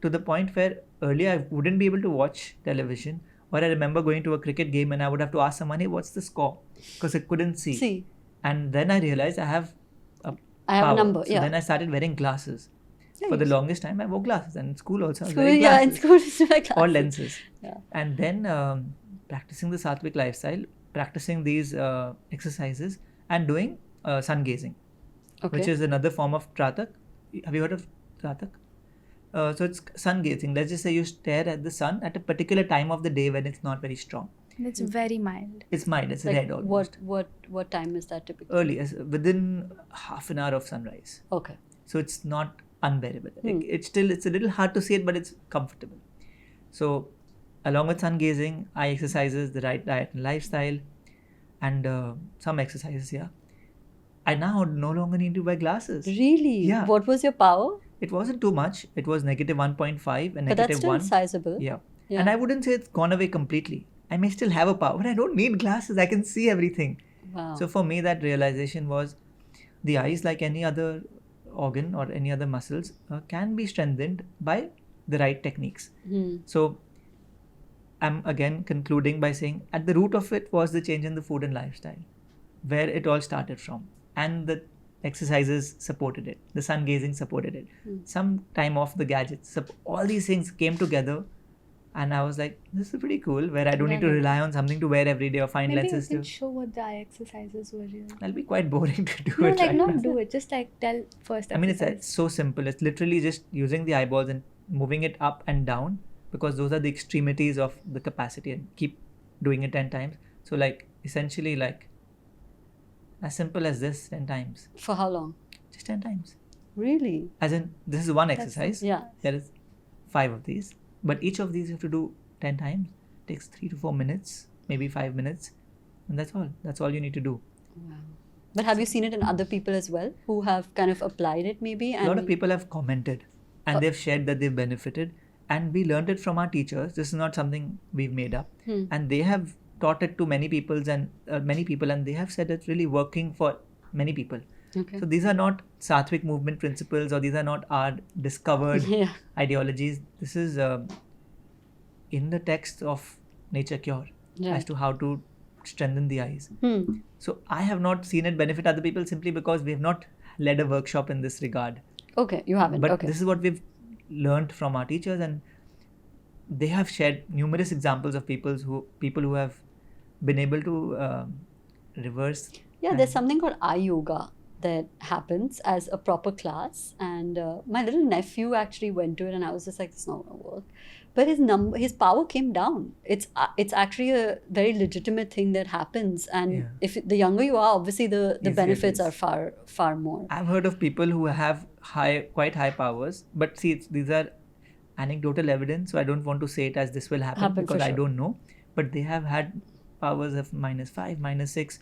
to the point where earlier I wouldn't be able to watch television, or I remember going to a cricket game and I would have to ask someone, hey, what's the score? Because I couldn't see. See. And then I realized I have a I have a power. number, So yeah. then I started wearing glasses. For the longest time, I wore glasses, and in school also I was School, wearing yeah, glasses. in school it's like Or lenses. Yeah. And then practicing the Satvic lifestyle, practicing these exercises, and doing sun gazing, Okay. which is another form of tratak. Have you heard of tratak? So it's sun gazing. Let's just say you stare at the sun at a particular time of the day when it's not very strong. And it's very mild. It's mild, it's like red almost. what time is that typically? Early, within half an hour of sunrise. Okay. So it's not unbearable. It's a little hard to see it, but it's comfortable. So along with sun gazing, eye exercises, the right diet and lifestyle, and some exercises, I now no longer need to wear glasses. Really? Yeah. What was your power? It wasn't too much. It was negative 1.5 and But that's negative still 1. sizable. Yeah. Yeah. And I wouldn't say it's gone away completely. I may still have a power, but I don't need glasses. I can see everything. Wow. So for me, that realization was the eyes, like any other organ or any other muscles, can be strengthened by the right techniques. So I'm again concluding by saying at the root of it was the change in the food and lifestyle, where it all started from. And the exercises supported it. The sun gazing supported it. Some time off the gadgets. All these things came together. And I was like, this is pretty cool, where I don't need to rely on something to wear every day or find Maybe you lenses can to. show what the eye exercises were. That'll be quite boring to do No, it. like right not now. do it. Just like tell first. I mean, it's exercise. so simple. It's literally just using the eyeballs and moving it up and down, because those are the extremities of the capacity, and keep doing it 10 times. So like essentially like as simple as this 10 times. For how long? Just 10 times. Really? As in, this is one exercise. Yeah. There is 5 of these. But each of these you have to do 10 times. It takes 3 to 4 minutes, maybe 5 minutes. And that's all. That's all you need to do. Wow. But have you seen it in other people as well who have kind of applied it maybe? A And lot of people have commented. and they've shared that they've benefited, and we learned it from our teachers. This is not something we've made up, and they have taught it to many people, and they have said it's really working for many people. Okay. So these are not Satvic movement principles, or these are not our discovered ideologies. This is in the text of Nature Cure as to how to strengthen the eyes. So I have not seen it benefit other people simply because we have not led a workshop in this regard. Okay, you haven't. But Okay. this is what we've learned from our teachers, and they have shared numerous examples of people who have been able to reverse. Yeah, there's something called eye yoga that happens as a proper class, and my little nephew actually went to it, and I was just like, "It's not gonna work." But his power came down. It's actually a very legitimate thing that happens, and if the younger you are, obviously the benefits are far more. I've heard of people who have quite high powers, but see, these are anecdotal evidence, so I don't want to say it as this will happen because I don't know. But they have had powers of -5, -6.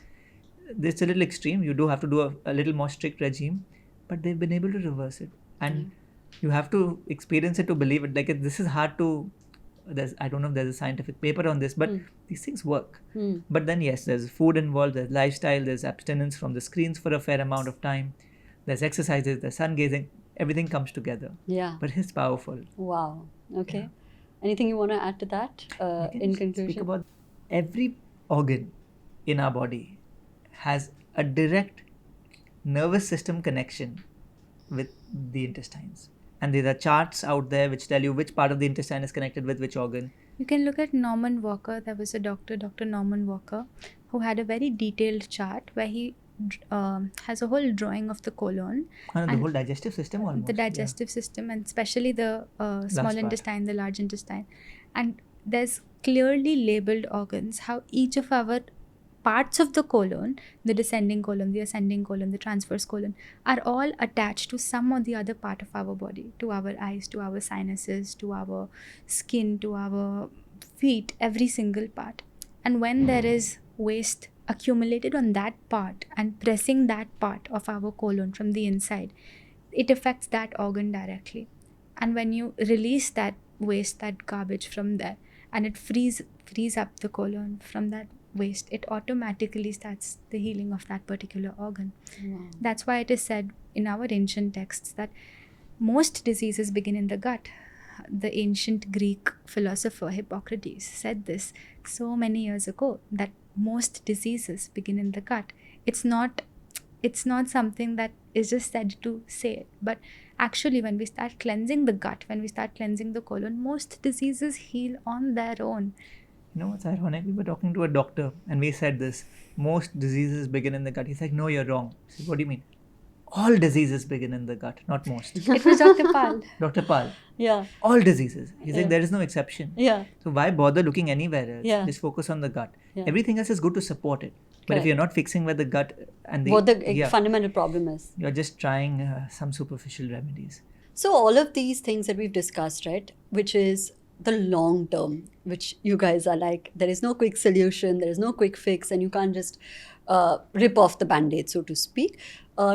It's a little extreme. You do have to do a little more strict regime, but they've been able to reverse it, and you have to experience it to believe it. Like this is hard to. I don't know if there's a scientific paper on this, but these things work. But then yes, there's food involved, there's lifestyle, there's abstinence from the screens for a fair amount of time, there's exercises, there's sun gazing. Everything comes together. Yeah. But it's powerful. Wow. Okay. Yeah. Anything you want to add to that? In conclusion, speak about every organ in our body has a direct nervous system connection with the intestines. And there are charts out there which tell you which part of the intestine is connected with which organ. You can look at Norman Walker. There was a doctor, Dr. Norman Walker, who had a very detailed chart where he has a whole drawing of the colon. And the whole digestive system almost. The digestive system, and especially the small intestine, the large intestine. And there's clearly labeled organs, how each of our parts of the colon, the descending colon, the ascending colon, the transverse colon, are all attached to some or the other part of our body, to our eyes, to our sinuses, to our skin, to our feet, every single part. And when there is waste accumulated on that part and pressing that part of our colon from the inside, it affects that organ directly. And when you release that waste, that garbage from there, and it frees up the colon from that waste, it automatically starts the healing of that particular organ. Wow. That's why it is said in our ancient texts that most diseases begin in the gut. The ancient Greek philosopher Hippocrates said this so many years ago, that most diseases begin in the gut. It's not something that is just said to say it, but actually when we start cleansing the gut, when we start cleansing the colon, most diseases heal on their own. You know what's ironic? We were talking to a doctor and we said this, most diseases begin in the gut. He's like, no, you're wrong. I said, what do you mean? All diseases begin in the gut, not most. It was Dr. Pal. Dr. Pal. Yeah. All diseases. He's like, there is no exception. Yeah. So why bother looking anywhere else? Yeah. Just focus on the gut. Yeah. Everything else is good to support it. But Correct. if you're not fixing where the gut and What the fundamental problem is. you're just trying some superficial remedies. So all of these things that we've discussed, right, which is the long term, which you guys are like, there is no quick solution, there is no quick fix, and you can't just rip off the band-aid, so to speak,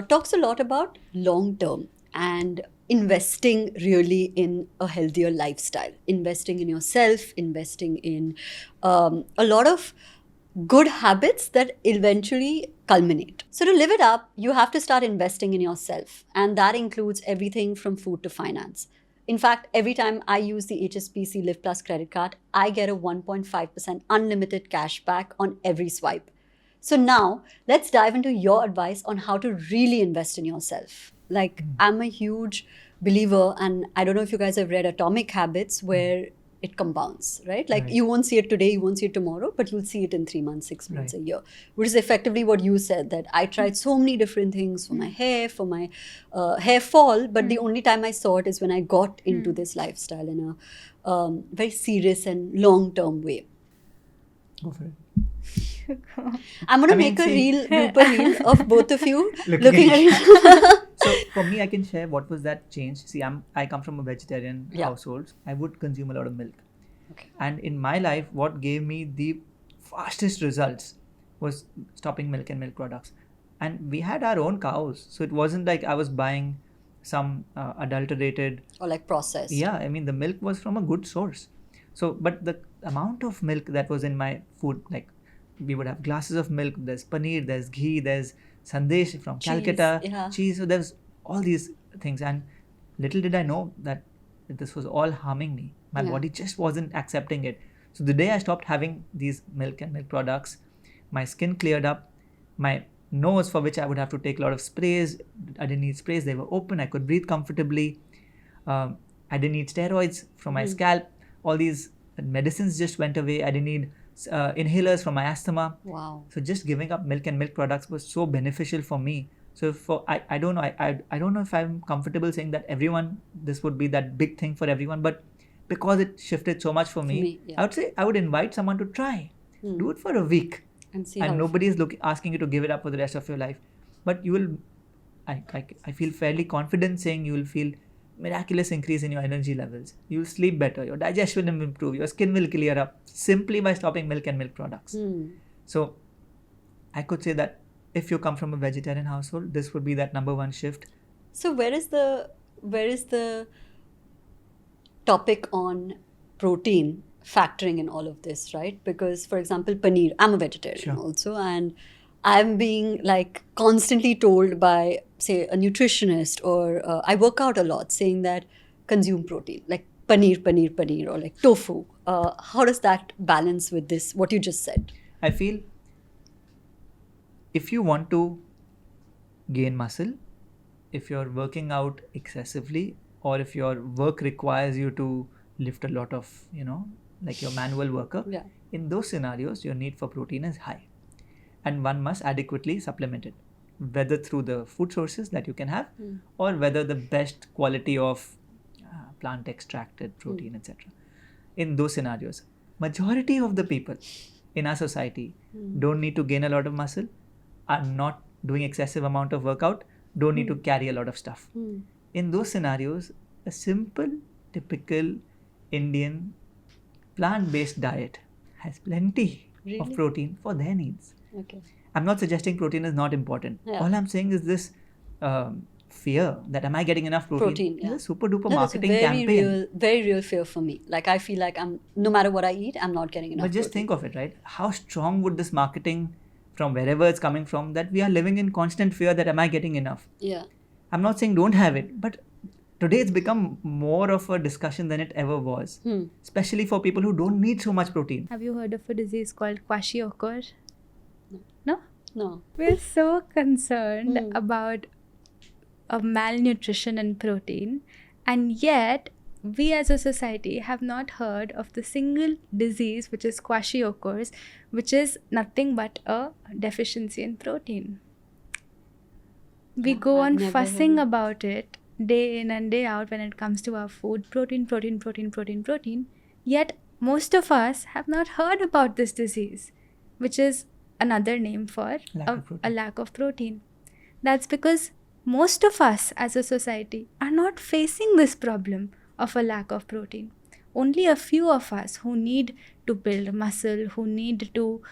talks a lot about long term and investing really in a healthier lifestyle, investing in yourself, investing in a lot of good habits that eventually culminate. So to live it up, you have to start investing in yourself, and that includes everything from food to finance. In fact, every time I use the HSBC Live Plus credit card, I get a 1.5% unlimited cash back on every swipe. So now, let's dive into your advice on how to really invest in yourself. Like, I'm a huge believer, and I don't know if you guys have read Atomic Habits, where it compounds, right? Like, you won't see it today, you won't see it tomorrow, but you'll see it in 3 months, 6 months, a year. Which is effectively what you said, that I tried so many different things for my hair, for my hair fall, but the only time I saw it is when I got into this lifestyle in a very serious and long-term way. Go for it. I'm going to make a blooper reel of both of you looking at each So for me, I can share what was that change. See, I come from a vegetarian household. I would consume a lot of milk. Okay. And in my life, what gave me the fastest results was stopping milk and milk products. And we had our own cows. So it wasn't like I was buying some adulterated. Or like processed. Yeah, I mean, the milk was from a good source. So, but the amount of milk that was in my food, like we would have glasses of milk, there's paneer, there's ghee, there's sandesh from Cheese, Calcutta, yeah. cheese. So there's all these things. And little did I know that this was all harming me. My Yeah. body just wasn't accepting it. So the day I stopped having these milk and milk products, my skin cleared up. My nose, for which I would have to take a lot of sprays, I didn't need sprays. They were open. I could breathe comfortably. I didn't need steroids from my scalp. All these medicines just went away. I didn't need inhalers from my asthma. Wow. So just giving up milk and milk products was so beneficial for me. So I don't know. I don't know if I'm comfortable saying that everyone, this would be that big thing for everyone, but because it shifted so much for me, yeah. I would say I would invite someone to try. Do it for a week. And see And how nobody is asking you to give it up for the rest of your life. But you will, I feel fairly confident saying you will feel miraculous increase in your energy levels. You will sleep better. Your digestion will improve. Your skin will clear up simply by stopping milk and milk products. So I could say that if you come from a vegetarian household, this would be that number one shift. So where is the topic on protein factoring in all of this, right? Because, for example, paneer, I'm a vegetarian also, and I'm being like constantly told by, say, a nutritionist, or I work out a lot, saying that consume protein, like paneer, or like tofu. How does that balance with this, what you just said? I feel if you want to gain muscle, if you're working out excessively, or if your work requires you to lift a lot of, like your manual worker, in those scenarios, your need for protein is high. And one must adequately supplement it, whether through the food sources that you can have, or whether the best quality of plant extracted protein, etc. In those scenarios, majority of the people in our society don't need to gain a lot of muscle, are not doing excessive amount of workout, don't need to carry a lot of stuff. In those scenarios, a simple, typical Indian plant-based diet has plenty of protein for their needs. Okay. I'm not suggesting protein is not important. All I'm saying is this fear that am I getting enough protein? It's a super duper marketing campaign. Very real fear for me. Like I feel like no matter what I eat, I'm not getting enough. But just protein. think of it, right? How strong would this marketing from wherever it's coming from, that we are living in constant fear that am I getting enough? Yeah. I'm not saying don't have it, but today it's become more of a discussion than it ever was, especially for people who don't need so much protein. Have you heard of a disease called kwashiorkor? No? No. We're so concerned about malnutrition and protein, and yet we as a society have not heard of the single disease which is kwashiorkor, which is nothing but a deficiency in protein. We go on fussing about it day in and day out when it comes to our food. Protein. Yet most of us have not heard about this disease, which is another name for a lack of protein. That's because most of us as a society are not facing this problem of a lack of protein. Only a few of us who need to build muscle, who need to,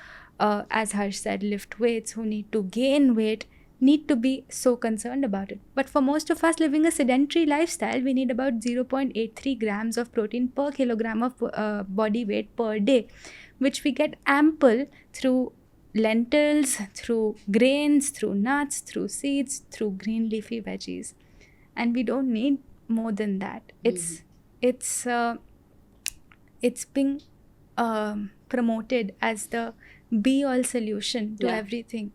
as Harsh said, lift weights, who need to gain weight, need to be so concerned about it. But for most of us living a sedentary lifestyle, we need about 0.83 grams of protein per kilogram of body weight per day, which we get ample through lentils, through grains, through nuts, through seeds, through green leafy veggies. And we don't need more than that. It's being promoted as the be-all solution to everything,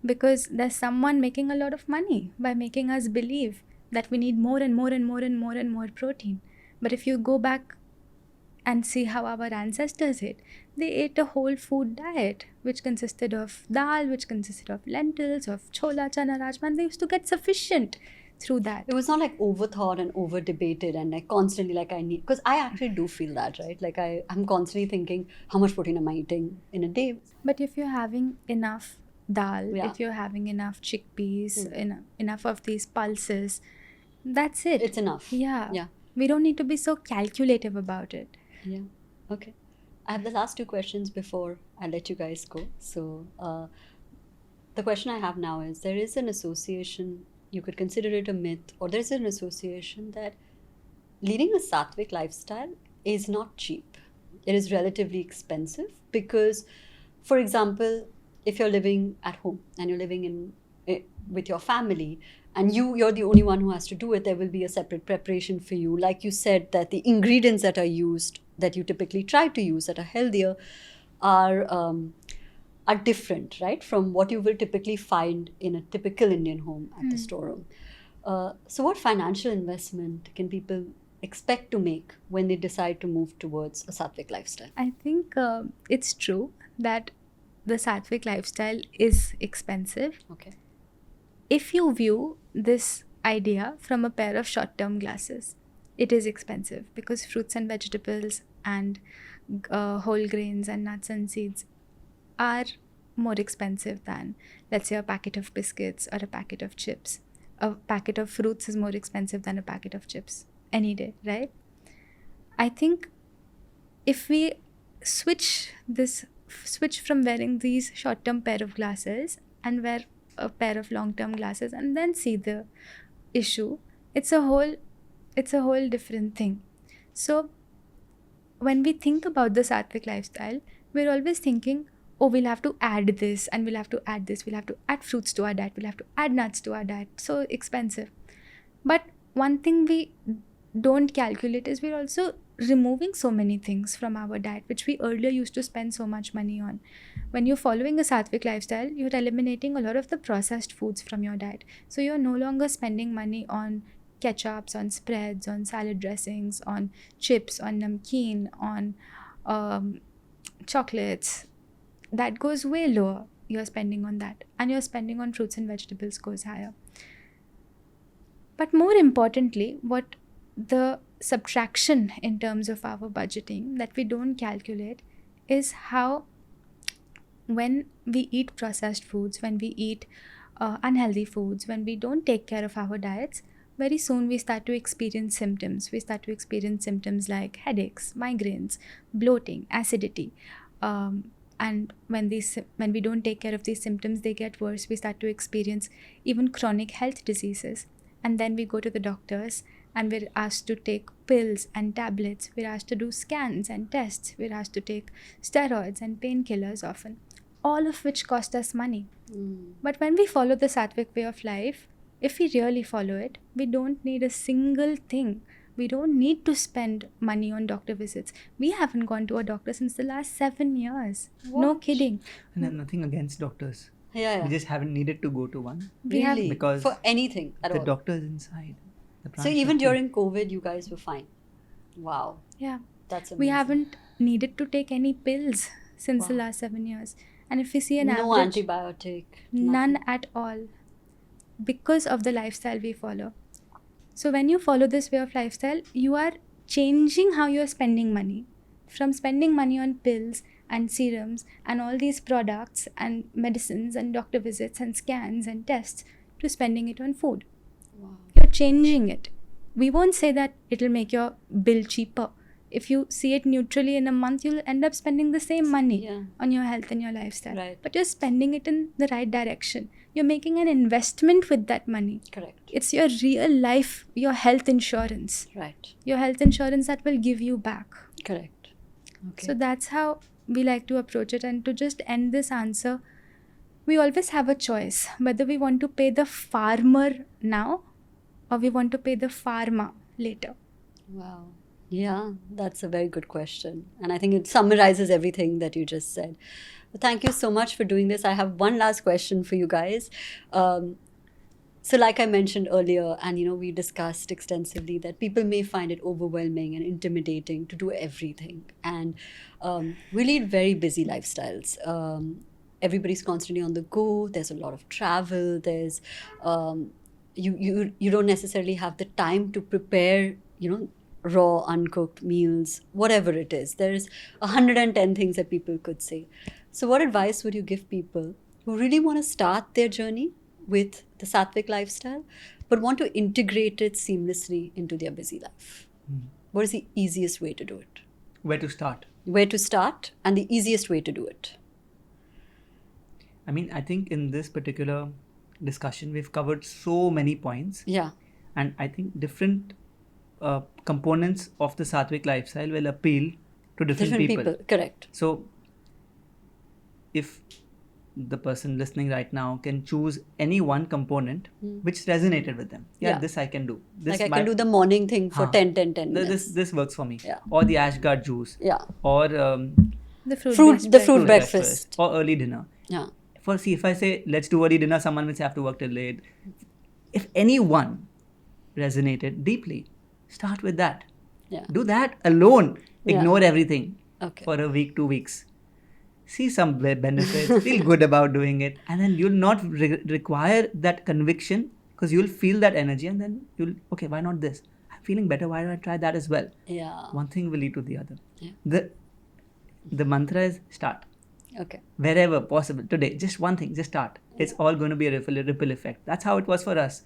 because there's someone making a lot of money by making us believe that we need more and more and more and more and more protein. But if you go back and see how our ancestors ate, they ate a whole food diet which consisted of dal, which consisted of lentils, of chola, chana, rajma. They used to get sufficient through that. It was not like overthought and over debated and like constantly like I need, because I actually do feel that, right? Like I'm constantly thinking, how much protein am I eating in a day? But if you're having enough dal, if you're having enough chickpeas, enough of these pulses, that's it. It's enough. Yeah. We don't need to be so calculative about it. Yeah. Okay. I have the last two questions before I let you guys go. So the question I have now is, there is an association you could consider it a myth, or there's an association that leading a Satvic lifestyle is not cheap. It is relatively expensive because, for example, if you're living at home and you're living with your family, and you're the only one who has to do it, there will be a separate preparation for you. Like you said, that the ingredients that are used, that you typically try to use that are healthier, are different, right, from what you will typically find in a typical Indian home at the storeroom. So what financial investment can people expect to make when they decide to move towards a Satvic lifestyle? I think it's true that the Satvic lifestyle is expensive. Okay. If you view this idea from a pair of short-term glasses, it is expensive because fruits and vegetables and whole grains and nuts and seeds are more expensive than, let's say, a packet of biscuits or a packet of chips. A packet of fruits is more expensive than a packet of chips any day, right? I think if we switch from wearing these short-term pair of glasses and wear a pair of long-term glasses and then see the issue, it's a whole different thing. So when we think about the Satvic lifestyle, we're always thinking, oh, we'll have to add this and we'll have to add this, we'll have to add fruits to our diet, we'll have to add nuts to our diet, so expensive. But one thing we don't calculate is we're also removing so many things from our diet which we earlier used to spend so much money on. When you're following a Satvic lifestyle, you're eliminating a lot of the processed foods from your diet. So you're no longer spending money on ketchups, on spreads, on salad dressings, on chips, on namkeen, on chocolates. That goes way lower. You're spending on that. And your spending on fruits and vegetables goes higher. But more importantly, what the subtraction in terms of our budgeting that we don't calculate is how, when we eat processed foods, when we eat unhealthy foods, when we don't take care of our diets, very soon we start to experience symptoms. We start to experience symptoms like headaches, migraines, bloating, acidity. And when we don't take care of these symptoms, they get worse. We start to experience even chronic health diseases. And then we go to the doctors and we're asked to take pills and tablets. We're asked to do scans and tests. We're asked to take steroids and painkillers often, all of which cost us money. But when we follow the Satvic way of life, if we really follow it, we don't need a single thing. We don't need to spend money on doctor visits. We haven't gone to a doctor since the last 7 years. What? No kidding. And then nothing against doctors. Yeah. We just haven't needed to go to one. Really? Because for anything at the all? doctor is inside. The So branch even doctor. during COVID, you guys were fine. Wow. Yeah. That's amazing. We haven't needed to take any pills since the last 7 years. And if we see an no average, antibiotic. none nothing. at all, because of the lifestyle we follow. So when you follow this way of lifestyle, you are changing how you're spending money. From spending money on pills and serums and all these products and medicines and doctor visits and scans and tests to spending it on food. Wow. You're changing it. We won't say that it'll make your bill cheaper. If you see it neutrally in a month, you'll end up spending the same money on your health and your lifestyle. Right. But you're spending it in the right direction. You're making an investment with that money. Correct. It's your real life, your health insurance. Right. Your health insurance that will give you back. Correct. Okay. So that's how we like to approach it. And to just end this answer, we always have a choice whether we want to pay the farmer now or we want to pay the pharma later. Wow. Yeah, that's a very good question. And I think it summarizes everything that you just said. But thank you so much for doing this. I have one last question for you guys. So like I mentioned earlier, and we discussed extensively that people may find it overwhelming and intimidating to do everything. And we lead very busy lifestyles. Everybody's constantly on the go. There's a lot of travel. There's you don't necessarily have the time to prepare, raw, uncooked meals, whatever it is. There's 110 things that people could say. So what advice would you give people who really want to start their journey with the Satvic lifestyle, but want to integrate it seamlessly into their busy life? What is the easiest way to do it? Where to start? Where to start and the easiest way to do it? I mean, I think in this particular discussion. We've covered so many points. Yeah. And I think different components of the Satvic lifestyle will appeal to different people. Correct. So, if the person listening right now can choose any one component which resonated with them. Yeah, Yeah. this I can do. This Like I can do the morning thing for 10 minutes. This works for me. Yeah. Or the ashgard juice. Yeah. Or The fruit fruit breakfast. or early dinner. Yeah. If I say let's do early dinner, someone will say I have to work till late. If anyone resonated deeply, start with that. Yeah. Do that alone. Yeah. Ignore everything Okay. for a week, 2 weeks. See some benefits, feel good about doing it, and then you'll not require that conviction because you'll feel that energy, and then okay, why not this? I'm feeling better, why don't I try that as well? Yeah. One thing will lead to the other. Yeah. The mantra is start. Okay. Wherever possible, today, just one thing, just start. It's all going to be a ripple effect. That's how it was for us.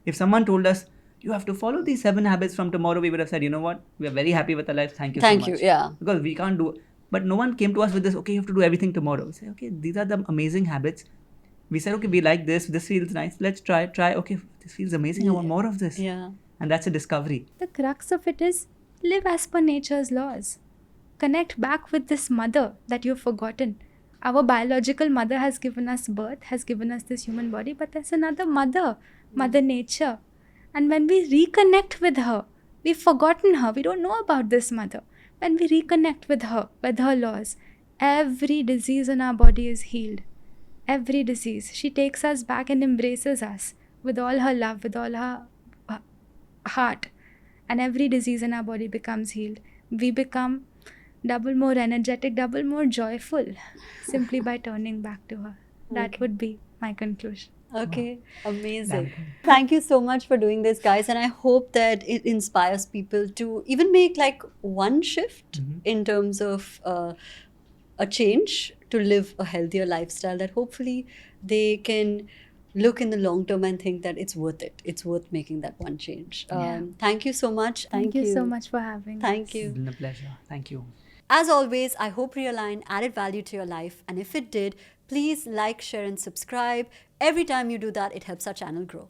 If someone told us, you have to follow these 7 habits from tomorrow, we would have said, you know what, we are very happy with our life, thank you so much. Thank you, yeah. Because we can't do. But no one came to us with this, okay, you have to do everything tomorrow. We say, okay, these are the amazing habits. We said, okay, we like this feels nice, let's try, okay, this feels amazing, I want more of this. Yeah. And that's a discovery. The crux of it is live as per nature's laws. Connect back with this mother that you've forgotten. Our biological mother has given us birth, has given us this human body, but there's another mother, Mother Nature. And when we reconnect with her, we've forgotten her, we don't know about this mother. When we reconnect with her laws, every disease in our body is healed. Every disease. She takes us back and embraces us with all her love, with all her heart. And every disease in our body becomes healed. We become double more energetic, double more joyful, simply by turning back to her. That would be my conclusion. Okay, amazing. Thank you so much for doing this, guys. And I hope that it inspires people to even make like one shift in terms of a change to live a healthier lifestyle, that hopefully they can look in the long term and think that it's worth it. It's worth making that one change. Thank you so much. Thank you so much for having Thank us. you. It's been a pleasure. Thank you. As always, I hope Realign added value to your life. And if it did, please like, share and subscribe. Every time you do that, it helps our channel grow.